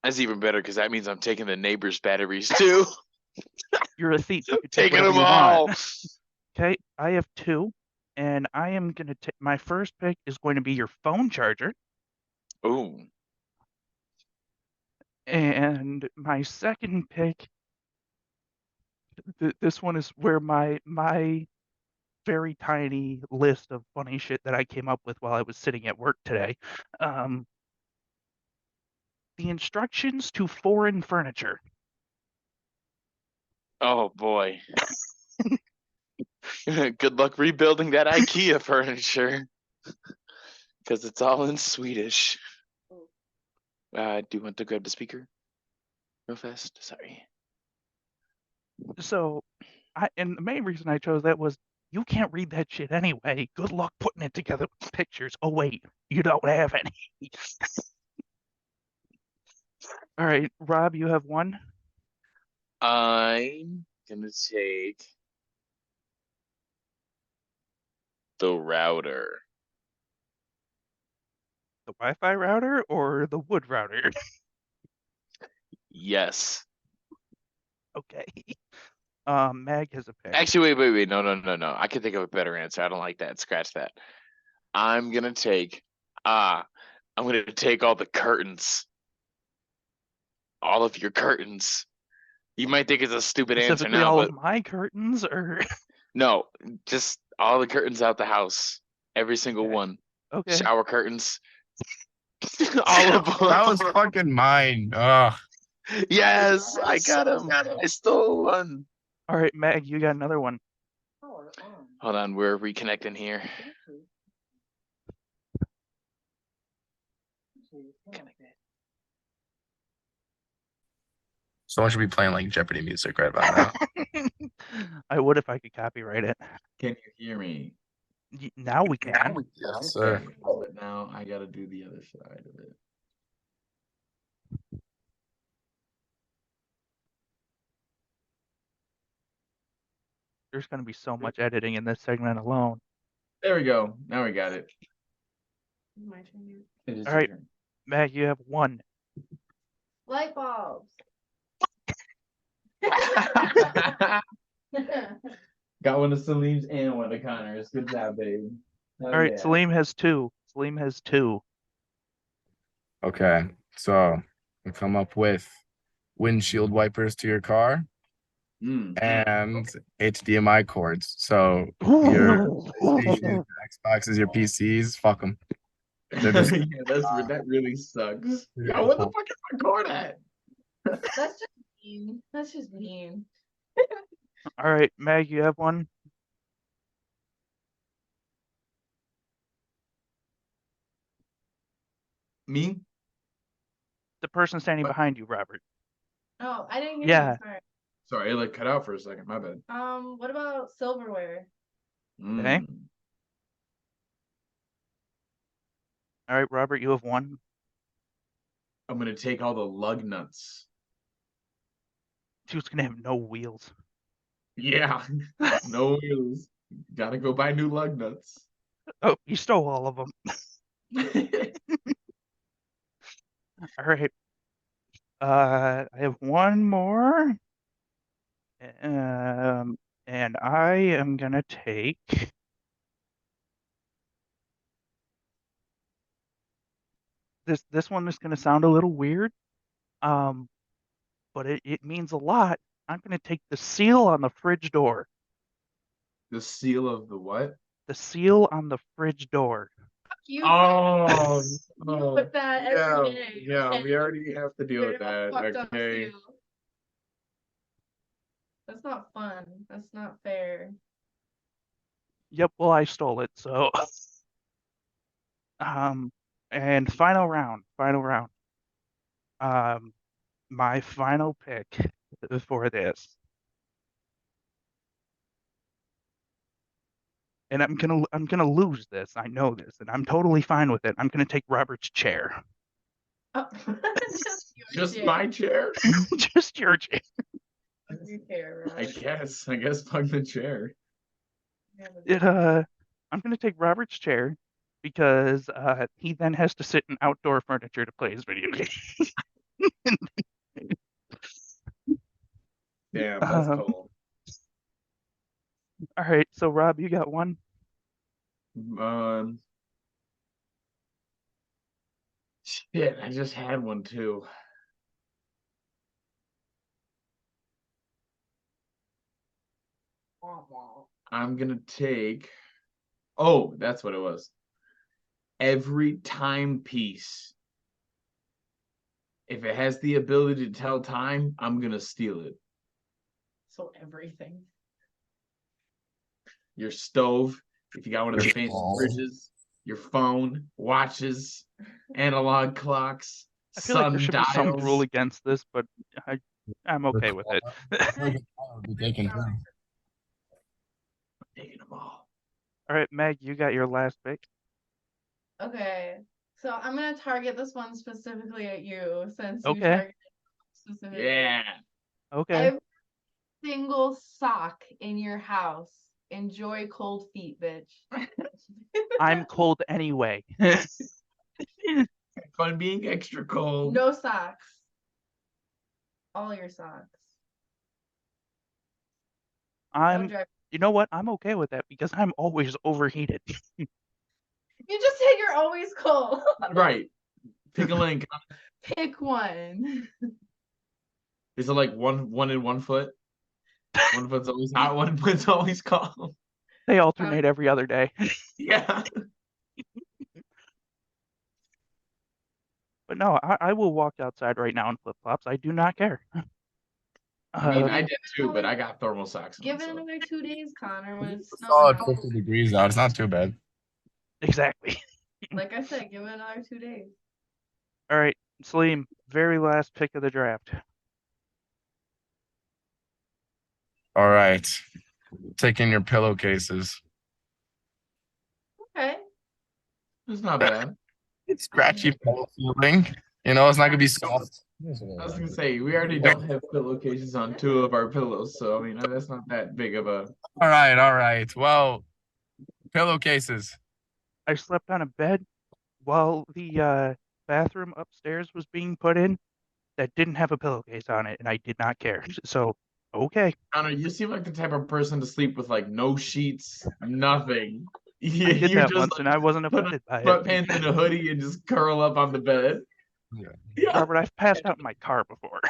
That's even better because that means I'm taking the neighbor's batteries too. You're a thief. You can take Taking whatever them you all. want. Okay, I have 2, and I am gonna take my first pick is going to be your phone charger, Ooh. and my second pick. This one is where my very tiny list of funny shit that I came up with while I was sitting at work today. Um, the instructions to foreign furniture. Oh boy. Good luck rebuilding that IKEA furniture. Because it's all in Swedish. Do you want to grab the speaker real fast? Sorry. So, and the main reason I chose that was you can't read that shit anyway. Good luck putting it together with pictures. Oh wait, you don't have any. All right, Rob, you have 1. I'm gonna take the router. The Wi-Fi router or the wood router? Yes. Okay. Mag has a pick. Actually, wait. No. I can think of a better answer. I don't like that. Scratch that. I'm gonna take I'm gonna take all the curtains. All of your curtains. You might think it's a stupid answer Specifically, now, all but of my curtains, or no, just all the curtains out the house. Every single Okay. one. okay. Shower curtains. All of them. That was fucking mine. Ugh. Yes, I got him. I stole one. All right, Mag, you got another one. Hold on, we're reconnecting here. Connected. Someone should be playing like Jeopardy music right about now. I would if I could copyright it. Can you hear me? Now we can. Yes, sir. Okay, but now I gotta do the other side of it. There's going to be so much editing in this segment alone. There we go. Now we got it. My turn. It is All your right. turn. Mag, you have 1. Light bulbs. Got one of Salim's and one of Connor's. Good job, babe. All right, Salim has 2. Salim has 2. Okay, so we come up with windshield wipers to your car and HDMI cords. So your PlayStation, Xbox is your PCs. Fuck them. They're just Yeah, that really sucks. Yo, what the fuck is my cord at? That's just mean. That's just mean. All right, Mag, you have 1. Me? The person standing What? behind you, Robert. Oh, I didn't hear Yeah. you. Sorry. Sorry, it like cut out for a second. My bad. What about silverware? Okay. Mm. All right, Robert, you have one. I'm gonna take all the lug nuts. Dude's gonna have no wheels. Yeah, no wheels. Gotta go buy new lug nuts. Oh, you stole all of them. All right. I have one more. And I am gonna take this one is gonna sound a little weird. But it means a lot. I'm gonna take the seal on the fridge door. The seal of the what? The seal on the fridge door. You Oh, you put that every day. yeah, okay? we already have to deal with Straight up that. fucked up Okay. you. That's not fun. That's not fair. Yep, well I stole it, so and final round. My final pick for this. And I'm gonna lose this. I know this, and I'm totally fine with it. I'm gonna take Robert's chair. Oh, just your Just chair. my chair? Just your chair. Your chair, I Rob. guess plug the chair. I'm gonna take Robert's chair because he then has to sit in outdoor furniture to play his video game. Damn, that's Um, cold. All right, so Rob, you got one. Shit, I just had one too. I'm gonna take. Oh, that's what it was. Every timepiece. If it has the ability to tell time, I'm gonna steal it. So everything. Your stove, if you got one of the Your fancy phone. fridges, your phone, watches, analog clocks, I feel like there should be some rule sundials. against this, but I'm okay with it. Taking them all. All right, Meg, you got your last pick. Okay. So I'm gonna target this one specifically at you since you Okay. targeted specifically. Yeah. Okay. Every single sock in your house. Enjoy cold feet, bitch. I'm cold anyway. Fun being extra cold. No socks. All your socks. You know what? I'm okay with that because I'm always overheated. You just said you're always cold. Right. Pick a link. Pick one. Is it like one in 1 foot? 1 foot's always hot, 1 foot's always cold. They alternate every other day. Yeah. But no, I will walk outside right now in flip-flops. I do not care. I mean, I did too, but I got thermal socks on. Give it So. another 2 days, Connor, when it's Solid snowing. 50 degrees out. It's not too bad. Exactly. Like I said, give it another 2 days. All right, Salim, very last pick of the draft. All right. Taking your pillowcases. Okay. It's not bad. It's scratchy pillow feeling. You know, it's not gonna be soft. I was gonna say we already don't have pillowcases on 2 of our pillows, so I mean that's not that big of a. All right. Well, pillowcases. I slept on a bed while the bathroom upstairs was being put in that didn't have a pillowcase on it, and I did not care. So, okay. Connor, you seem like the type of person to sleep with like no sheets, nothing. I did You're that just once, like, and I wasn't put on offended by it. sweatpants and a hoodie and just curl up on the bed. Yeah. Robert, I've passed out in my car before.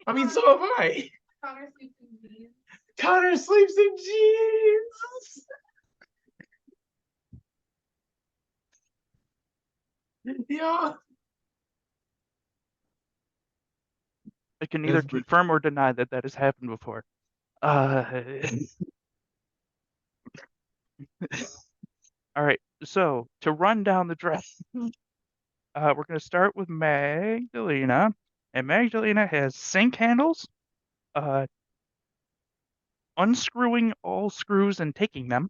I mean, so have I. Connor sleeps in jeans. Connor sleeps in jeans. Yeah. I can neither confirm or deny that that has happened before. All right, so to run down the draft, we're going to start with Magdalena. And Magdalena has sink handles, unscrewing all screws and taking them,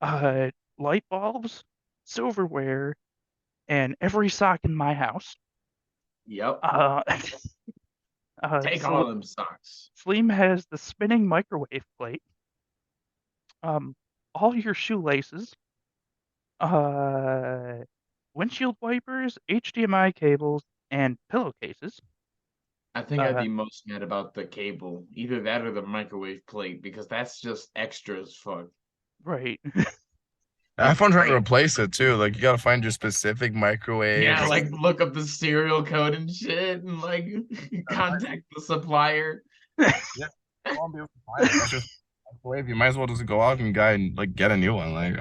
light bulbs, silverware, and every sock in my house. Yep. Take all them socks. Slim has the spinning microwave plate, all your shoelaces, windshield wipers, HDMI cables, and pillowcases. I think I'd be most mad about the cable, either that or the microwave plate, because that's just extra as fuck. Right. iPhone's trying to replace it too. Like you gotta find your specific microwave. Yeah, like look up the serial code and shit, and like contact the supplier. Yeah, you won't be able to find it. That's just microwave. You might as well just go out and like get a new one. Like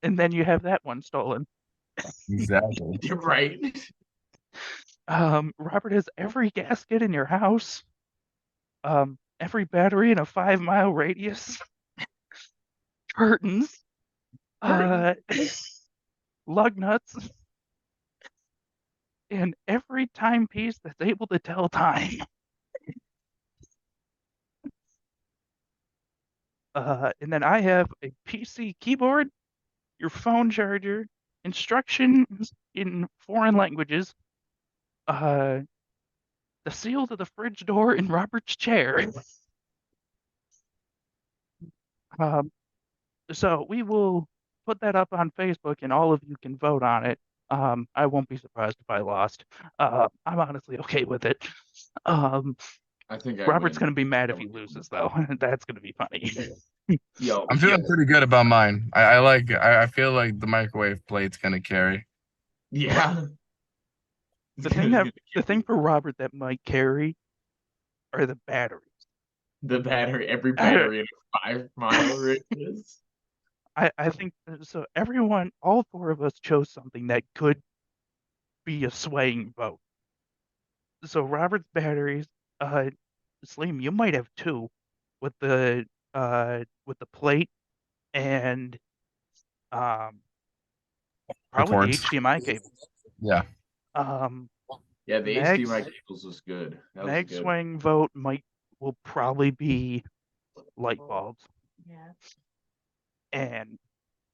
And then you have that one stolen. exactly. You're right. Robert has every gasket in your house. Every battery in a 5-mile radius. Curtains. Lug nuts. And every timepiece that's able to tell time. And then I have a PC keyboard, your phone charger, instructions in foreign languages, the seal to the fridge door in Robert's chair. So we will put that up on Facebook and all of you can vote on it. I won't be surprised if I lost. I'm honestly okay with it. I think Robert's win. gonna be mad if he loses though. That's gonna be funny. Yo, I'm feeling pretty good about mine. I feel like the microwave plate's gonna carry. Yeah. The thing for Robert that might carry are the batteries. Every battery in a 5-mile radius. I think so. Everyone, all four of us chose something that could be a swaying vote. So Robert's batteries, Slim, you might have two with the plate and probably the cords. HDMI cable. Yeah. Yeah, the HDMI cables was good. That was Next good. swing vote will probably be light bulbs. Yeah. And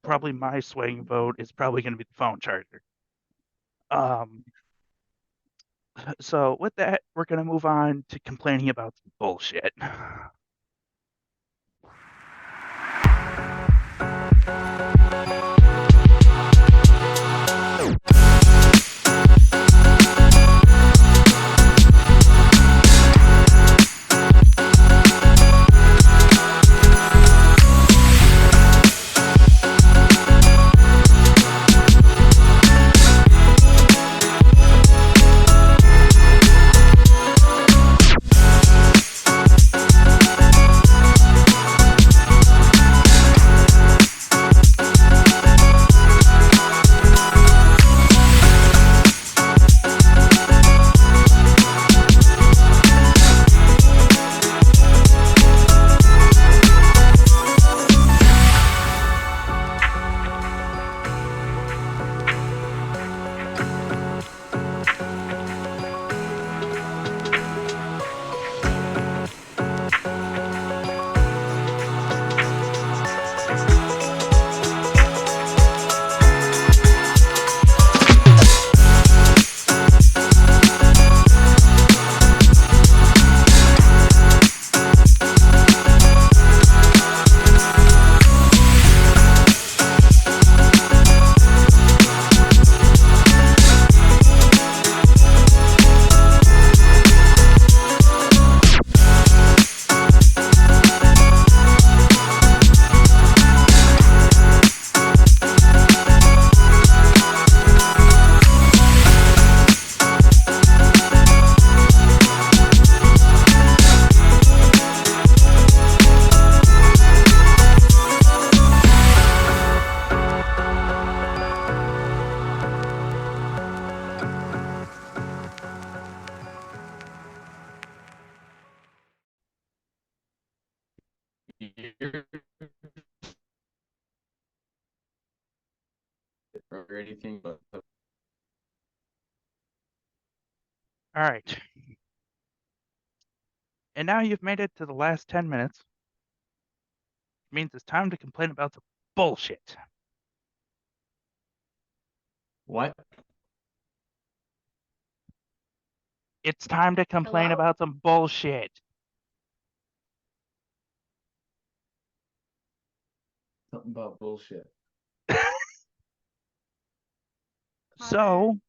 probably my swing vote is probably going to be the phone charger. So with that, we're going to move on to complaining about some bullshit. Or anything, but All right. And now you've made it to the last 10 minutes. It means it's time to complain about some bullshit. What? It's time to complain Hello? about some bullshit. Something about bullshit. So,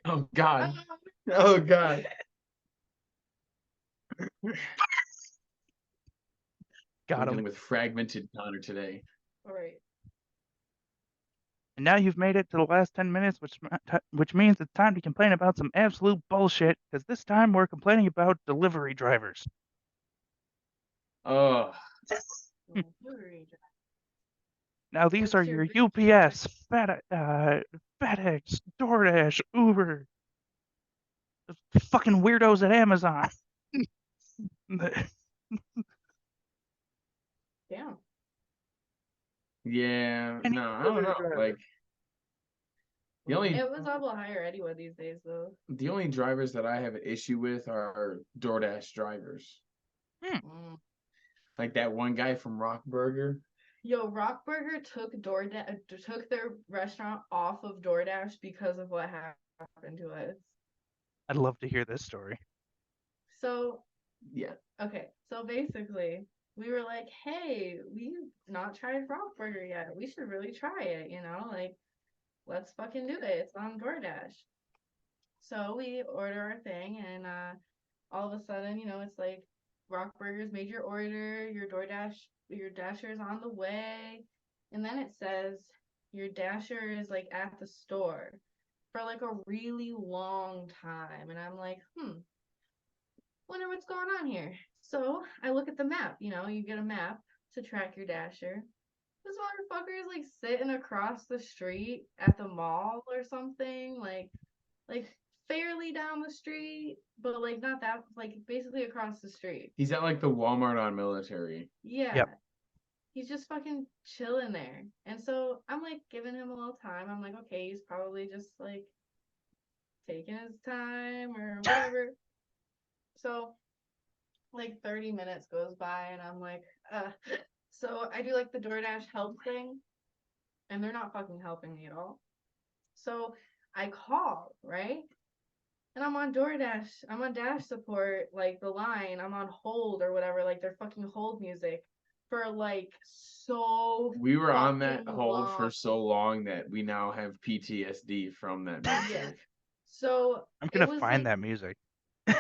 Oh God. Oh God. got We're him. dealing with fragmented Connor today. All right. And now you've made it to the last 10 minutes, which means it's time to complain about some absolute bullshit, because this time we're complaining about delivery drivers. Oh, Now these What's are your your biggest UPS, FedEx, DoorDash, Uber, fucking weirdos at Amazon. Damn. yeah. Any No, I don't delivery know. driver. Like the only It was awful higher anyway these days, though. drivers that I have an issue with are DoorDash drivers. Mm. Like that one guy from Rock Burger. Yo, Rockburger took their restaurant off of DoorDash because of what happened to us. I'd love to hear this story. So, Yeah. okay, so basically, we were like, hey, we've not tried Rockburger yet. We should really try it, like, let's fucking do it. It's on DoorDash. So we order our thing, and all of a sudden, it's like Rockburgers made your order, your dasher is on the way, and then it says your dasher is like at the store for like a really long time, and I'm like, wonder what's going on here. So I look at the map. You get a map to track your dasher. This motherfucker is like sitting across the street at the mall or something, like fairly down the street, but like not that, like basically across the street. He's at like the Walmart on Military. Yeah. Yep. He's just fucking chilling there. And so I'm like giving him a little time. I'm like, okay, he's probably just like taking his time or whatever. So like 30 minutes goes by and I'm like, so I do like the DoorDash help thing and they're not fucking helping me at all. So I call, right? And I'm on DoorDash. I'm on Dash support, like the line. I'm on hold or whatever, like their fucking hold music for like so. We were on that fucking hold for long. so long that we now have PTSD from that military. Yeah. So I'm it gonna was find like that music. it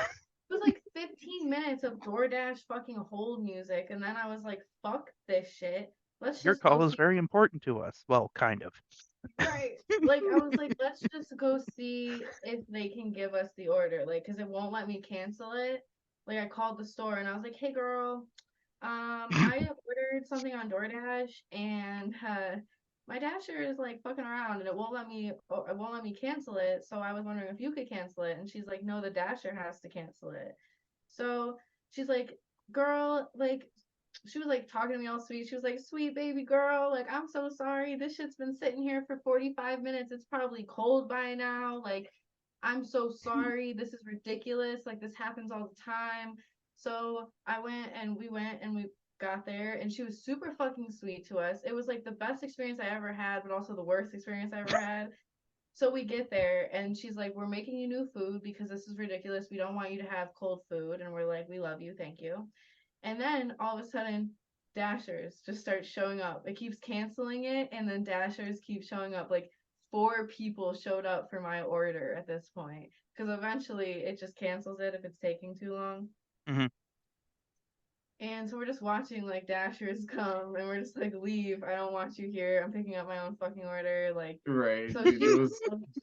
was like 15 minutes of DoorDash fucking hold music, and then I was like, "Fuck this shit. Let's Your just go call is see." very important to us. Well, kind of. Right. Like I was like, let's just go see if they can give us the order, like, cause it won't let me cancel it. Like I called the store and I was like, hey girl, I ordered something on DoorDash and my dasher is like fucking around and it won't let me cancel it. So I was wondering if you could cancel it. And she's like, no, the dasher has to cancel it. So she's like, girl, like she was like talking to me all sweet. She was like, sweet baby girl, like I'm so sorry. This shit's been sitting here for 45 minutes. It's probably cold by now. Like, I'm so sorry. This is ridiculous. Like, this happens all the time. So we went and we got there and she was super fucking sweet to us. It was like the best experience I ever had, but also the worst experience I ever had. So we get there and she's like, we're making you new food because this is ridiculous. We don't want you to have cold food. And we're like, we love you. Thank you. And then all of a sudden, dashers just start showing up. It keeps canceling it, and then dashers keep showing up. Like 4 people showed up for my order at this point. Because eventually it just cancels it if it's taking too long. Mm-hmm. And so we're just watching like dashers come and we're just like, leave. I don't want you here. I'm picking up my own fucking order. Like Right. so Dude, it was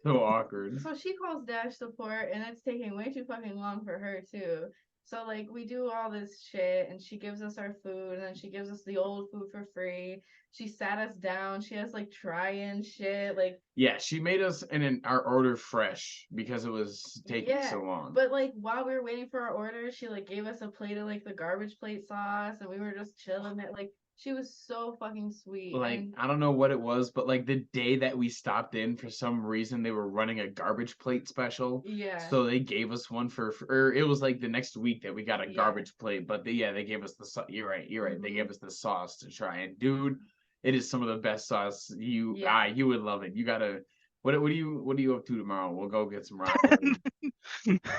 so awkward. So she calls dash support and it's taking way too fucking long for her too. So like we do all this shit and she gives us our food and then she gives us the old food for free. she sat us down. She has like try-in shit. Like, Yeah, she made us our order fresh because it was taking yeah, so long. but like while we were waiting for our order, she like gave us a plate of like the garbage plate sauce, and we were just chilling it. Like, she was so fucking sweet. Like, And I don't know what it was, but like the day that we stopped in, for some reason they were running a garbage plate special. yeah, So they gave us one or it was like the next week that we got a Yeah. garbage plate. But they gave us the you're right. They Mhm. gave us the sauce to try. And dude, it is some of the best sauce. Yeah. You would love it. You gotta. What are you up to tomorrow? We'll go get some rock burger.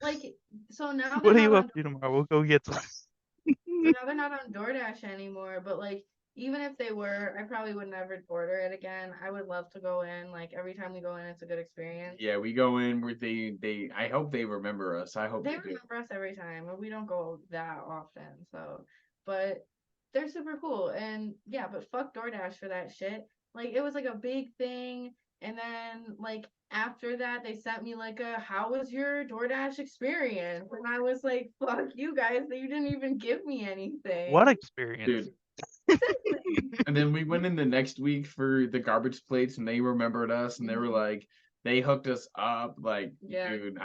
like, so now What they're are not you on up to tomorrow? We'll go get some. so now they're not on DoorDash anymore, but like even if they were, I probably would never order it again. I would love to go in. Like every time we go in, it's a good experience. Yeah, we go in where they. I hope they remember us. I hope They they do. remember us every time, and we don't go that often. So, but they're super cool, and yeah, but fuck DoorDash for that shit. Like it was like a big thing, and then like after that, they sent me like a "How was your DoorDash experience?" And I was like, "Fuck you guys! You didn't even give me anything." What experience? Dude. Exactly. And then we went in the next week for the garbage plates, and they remembered us, and they were Mhm. like, they hooked us up. Like, Yeah. dude,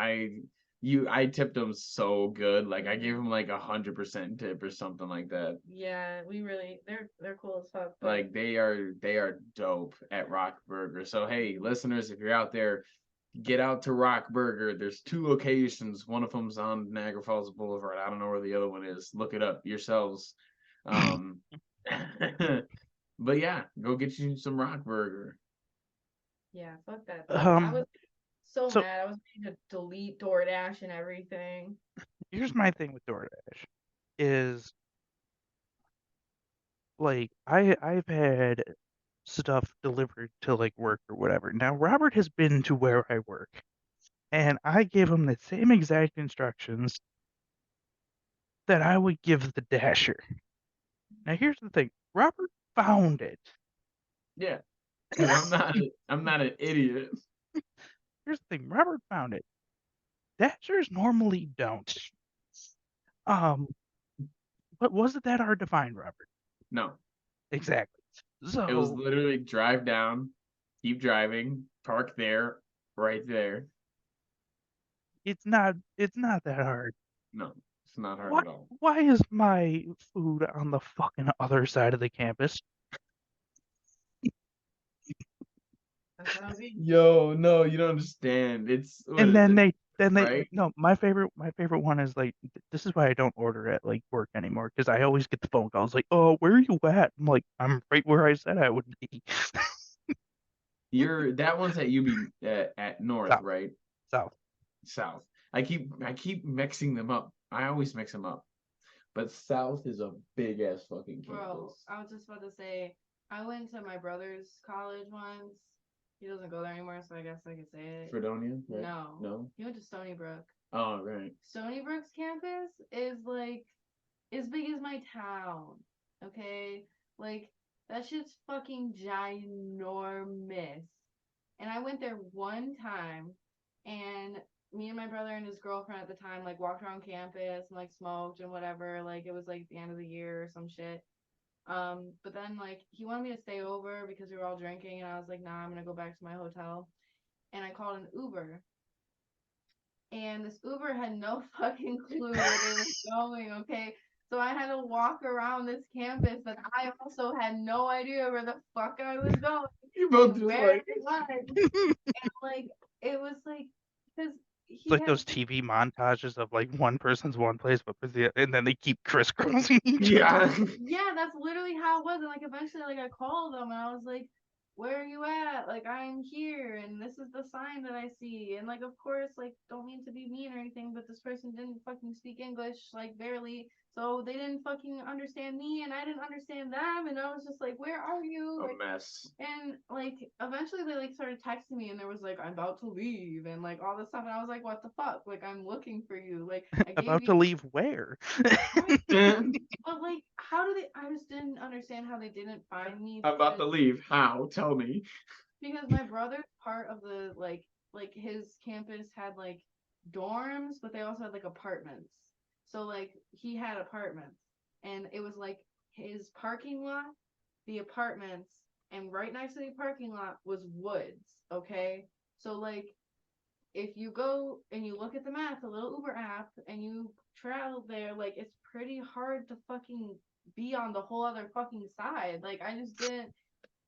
I tipped them so good. Like, I gave them like 100% tip or something like that. Yeah, we really they're cool as fuck. But Like, they are dope at Rock Burger. So hey, listeners, if you're out there, get out to Rock Burger. There's 2 locations. One of them's on Niagara Falls Boulevard. I don't know where the other one is. Look it up yourselves. Um, but yeah, go get you some Rock Burger. yeah, fuck that though. I was so So mad. I was ready to delete DoorDash and everything. here's my thing with DoorDash is like I've had stuff delivered to like work or whatever. Now Robert has been to where I work, and I gave him the same exact instructions that I would give the Dasher. Now here's the thing. Robert found it. Yeah, because I'm not an idiot. Here's the thing. Robert found it. Dashers normally don't. But was it that hard to find, Robert? No, Exactly. it was So literally drive down, keep driving, park there, right there. it's not that hard. No, it's not hard Why at all. why is my food on the fucking other side of the campus? That's how it be. Yo, no, you don't understand. It's what And is then it? they Right? no, my favorite one is like this is why I don't order at like work anymore because I always get the phone calls like, "Oh, where are you at?" I'm like, "I'm right where I said I would be." That one's at UB at North, South, right? south. South. I keep mixing them up. I always mix them up. But South is a big ass fucking Bro, campus. I was just about to say, I went to my brother's college once. He doesn't go there anymore, so I guess I could say it. Fredonia? Right? No. No? He went to Stony Brook. Oh, right. Stony Brook's campus is like as big as my town. Okay? Like, that shit's fucking ginormous. And I went there one time, and me and my brother and his girlfriend at the time like walked around campus and like smoked and whatever. Like it was like the end of the year or some shit. But then like he wanted me to stay over because we were all drinking, and I was like, nah, I'm gonna go back to my hotel. And I called an Uber, and this Uber had no fucking clue where they were going. Okay, so I had to walk around this campus that I also had no idea where the fuck I was going You both and just where like it was. And like it was like because It's he like had those TV montages of like one person's one place, and then they keep crisscrossing each other. yeah. yeah, that's literally how it was. And like eventually like I called them and I was like, where are you at? Like I'm here and this is the sign that I see. And like of course, like don't mean to be mean or anything, but this person didn't fucking speak English, like barely. So they didn't fucking understand me and I didn't understand them. And I was just like, where are you? A Like, mess. and like eventually they like started texting me and there was like I'm about to leave and like all this stuff and I was like, what the fuck? Like I'm looking for you. Like I gave About to you leave where? right. I'm But like how do they I just didn't understand how they didn't find me about to because leave. How? Tell me. my brother's part of the like his campus had like dorms, but they also had like apartments. So like he had apartments and it was like his parking lot the apartments, and right next to the parking lot was woods. Okay, so like if you go and you look at the map, the little Uber app, and you travel there, like it's pretty hard to fucking be on the whole other fucking side. Like I just didn't.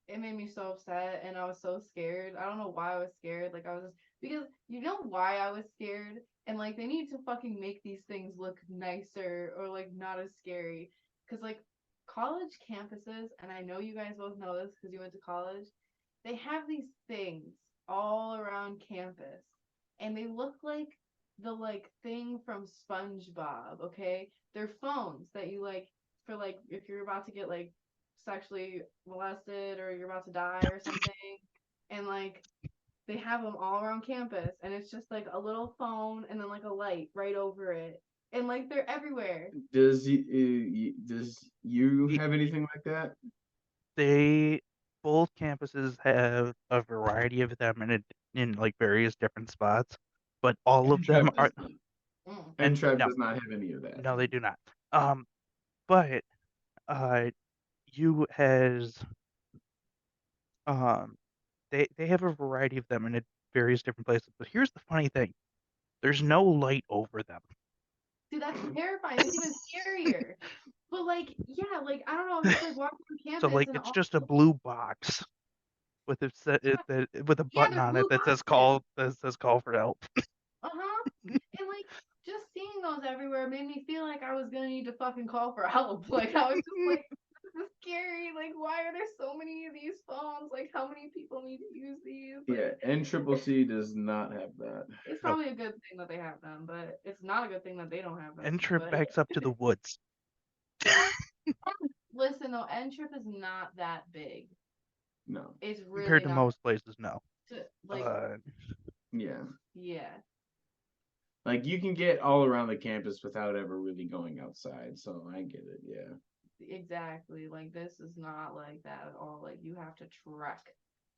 It made me so upset, and I was so scared. I don't know why I was scared. Like I was just because you know why I was scared, and like they need to fucking make these things look nicer or like not as scary. Cause like college campuses, and I know you guys both know this because you went to college, they have these things all around campus and they look like the like thing from SpongeBob, okay? They're phones that you like for like if you're about to get like sexually molested or you're about to die or something. And like they have them all around campus and it's just like a little phone and then like a light right over it. And like they're everywhere. Does you Y- have anything like that? They both campuses have a variety of them in like various different spots, but all of them Trap are does not. Mm. And and Trap no, does not have any of that. no, they do not. But uh, you has um, they have a variety of them in various different places. But here's the funny thing: there's no light over them. See, that's terrifying. It's even scarier. But like, yeah, like I don't know, I'm just like walking on So campus like and it's all just a blue box with with a yeah, button they're on blue it boxes. that says call for help. Uh-huh. And like just seeing those everywhere made me feel like I was gonna need to fucking call for help. Like I was just like, this is scary. Like why are there so many of these phones? Like how many people need to use these? Yeah, Like N Triple C does not have that. it's Nope. probably a good thing that they have them, but it's not a good thing that they don't have them. N-Trip But backs up to the woods. listen though, N Trip is not that big. No. It's Compared really to not most places, no. like Yeah. yeah. Like you can get all around the campus without ever really going outside. So I get it. Yeah. Exactly. Like this is not like that at all. Like you have to trek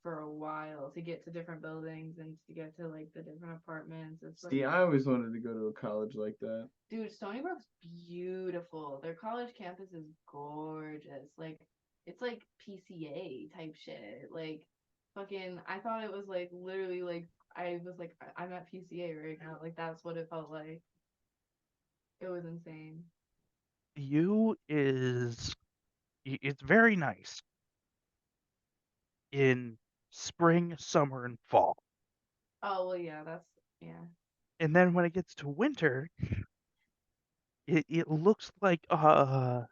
for a while to get to different buildings and to get to like the different apartments. It's like See, I always wanted to go to a college like that. dude, Stony Brook's beautiful. Their college campus is gorgeous. Like it's like PCA type shit. Like fucking I thought it was like literally like I was like I'm at PCA right now. Like that's what it felt like. It was insane. U is it's very nice in spring, summer, and fall. Oh well yeah, that's yeah. And then when it gets to winter, it looks like what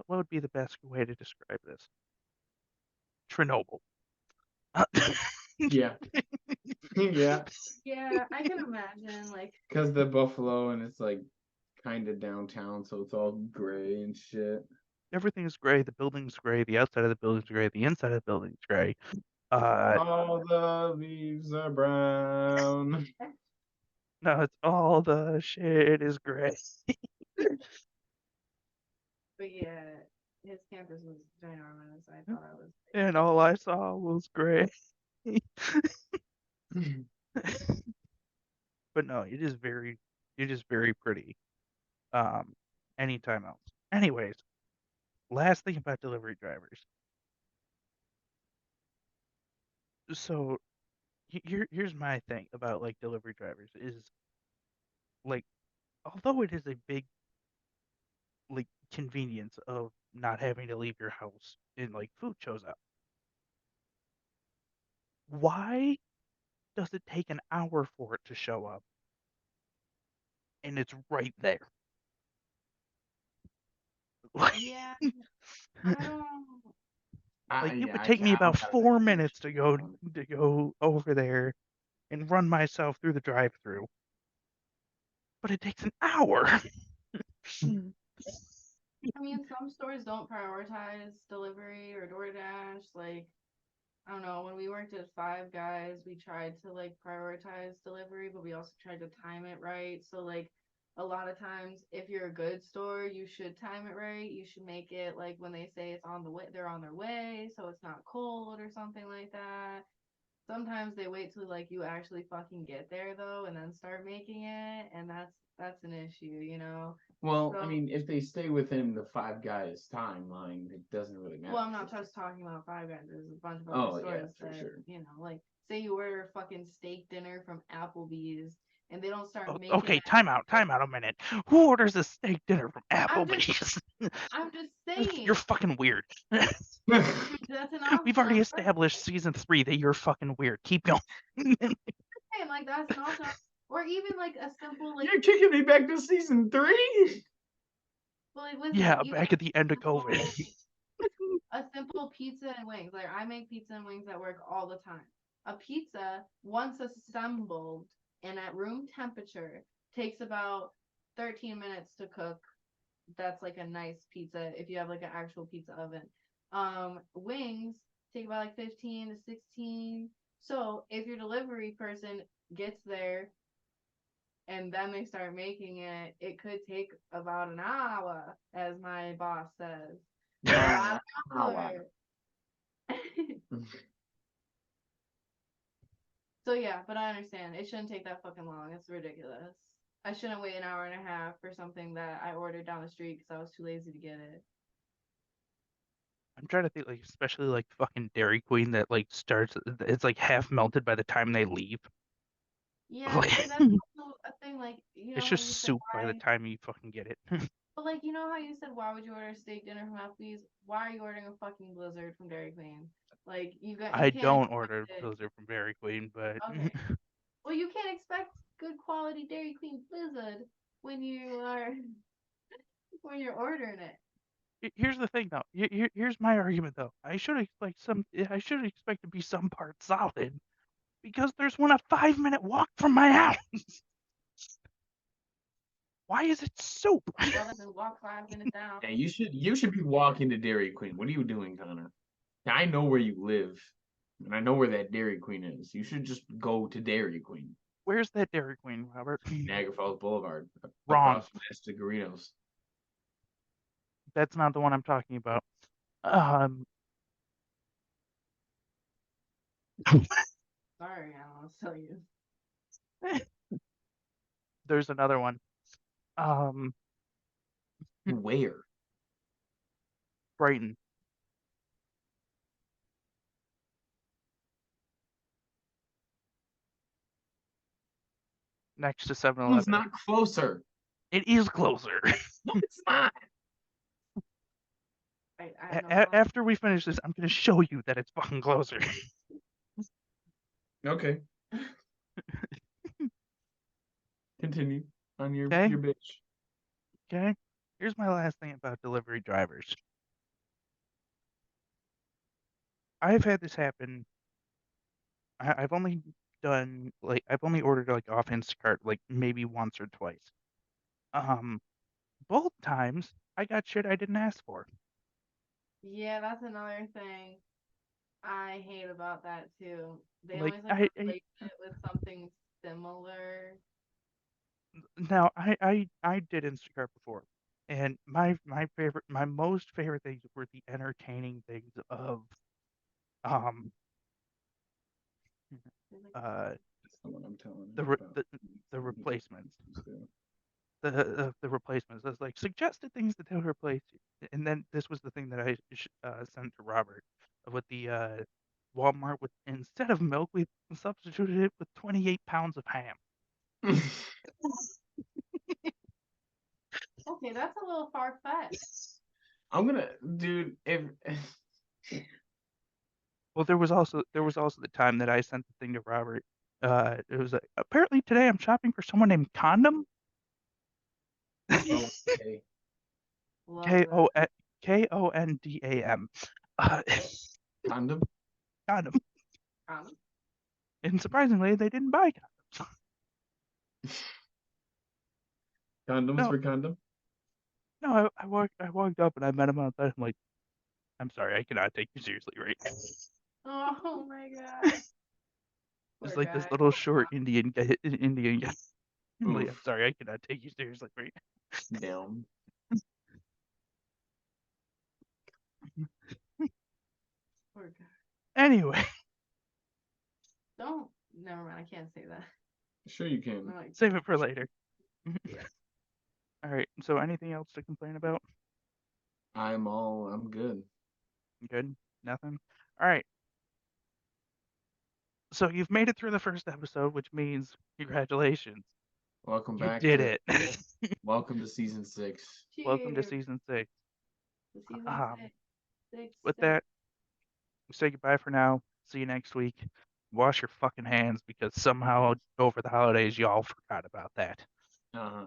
would be the best way to describe this? Chernobyl. Yeah. Yeah. Yeah, I can imagine like Because the Buffalo and it's like kind of downtown, so it's all gray and shit. Everything's gray. The building's gray. The outside of the building's gray. The inside of the building's gray. Uh, All the leaves are brown. no, it's all the shit is gray. but yeah, his campus was ginormous. I thought I was And all I saw was gray. But no, it is very pretty. Um, anytime else. Anyways, last thing about delivery drivers. So here's my thing about like delivery drivers is like although it is a big like convenience of not having to leave your house and like food shows up. Why does it take an hour for it to show up and it's right there? Like, yeah, I don't like it Yeah, would take me I about don't have an 4 minutes explanation. to go over there and run myself through the drive-through, but it takes an hour. I mean some stores don't prioritize delivery or DoorDash. Like I don't know, when we worked at Five Guys, we tried to like prioritize delivery, but we also tried to time it right. So like a lot of times if you're a good store, you should time it right. You should make it like when they say it's on the way, they're on their way, so it's not cold or something like that. Sometimes they wait till like you actually fucking get there though, and then start making it, and that's an issue, you know. Well, I So- mean, if they stay within the Five Guys timeline, it doesn't really matter. Well, I'm not just talking about Five Guys. There's a bunch of Oh, other yeah, stores for that, sure. you know, like say you order a fucking steak dinner from Applebee's and they don't start making Okay, it. time out a minute. Who orders a steak dinner from I'm just Applebee's? I'm just saying. You're fucking weird. That's an option. We've already on established season 3 that you're fucking weird. Keep going. purpose. Like that's an option. Or even like a simple like. You're kicking me back to season 3? Well, like, listen, Yeah, even back at the end of COVID. a simple pizza and wings. Like I make pizza and wings at work all the time. A pizza, once assembled and at room temperature, takes about 13 minutes to cook. That's like a nice pizza if you have like an actual pizza oven. Wings take about like 15 to 16. So if your delivery person gets there and then they start making it, it could take about an hour, as my boss says. Hour. So yeah, but I understand. It shouldn't take that fucking long. It's ridiculous. I shouldn't wait an hour and a half for something that I ordered down the street because I was too lazy to get it. I'm trying to think, like, especially like fucking Dairy Queen that like starts. It's like half melted by the time they leave. Yeah, Like, see, that's also a thing. Like, you know it's how just you said soup by the why, time you fucking get it. but like, you know how you said why would you order a steak dinner from Applebee's? Why are you ordering a fucking Blizzard from Dairy Queen? Like, you I can't don't expect order it. Blizzard from Dairy Queen, but Okay. Well, you can't expect good quality Dairy Queen Blizzard when you are when you're ordering it. here's the thing though. Here's my argument though. I should expect to be some part solid because there's one a 5-minute walk from my house. Why is it soup? Well, then walk 5 minutes down. Yeah, you should be walking to Dairy Queen. What are you doing, Connor? I know where you live, and I know where that Dairy Queen is. You should just go to Dairy Queen. Where's that Dairy Queen, Robert? Niagara Falls Boulevard, Wrong. across from Estagarinos. That's not the one I'm talking about. Um, Sorry, I'll tell you. there's another one. Um, Where? Brighton. Next to 7-Eleven. It's not closer. It is closer. No, it's not. I have no problem. After we finish this, I'm gonna show you that it's fucking closer. Okay. Continue on your Okay. bitch. Okay. Here's my last thing about delivery drivers. I've had this happen. I've only ordered like off Instacart like maybe once or twice. Both times I got shit I didn't ask for. Yeah, that's another thing I hate about that too. They Like, always like replace it with something similar. Now I did Instacart before, and my most favorite things were the entertaining things of um That's the one I'm telling the you re- about. the replacements. The replacements. There's like suggested things that they would replace, and then this was the thing that I sent to Robert with the Walmart with instead of milk we substituted it with 28 pounds of ham. Okay, that's a little far fetched. I'm gonna, dude. If Well, there was also the time that I sent the thing to Robert. It was apparently today I'm shopping for someone named Condom. okay. Love K O that. Kondam. Uh, Condom. Condom. Um, And surprisingly, they didn't buy condoms. Condoms No. for condom. No, I walked up and I met him outside. I'm like, I'm sorry, I cannot take you seriously right now. oh my god. It's Poor like this guy. little short Indian guy. I'm like, I'm Oof. sorry, I cannot take you seriously right now. Down. Poor guy. Anyway, Don't. Never mind. I can't say that. Sure you can. I'm like, Save it for later. yeah. All right. So anything else to complain about? I'm good. Good. Nothing. All right. So you've made it through the first episode, which means congratulations. Welcome You back did to it. welcome to season 6. Welcome to Cheers. season 6. To season Um, six. with that, we say goodbye for now. See you next week. Wash your fucking hands because somehow over the holidays y'all forgot about that. Uh-huh.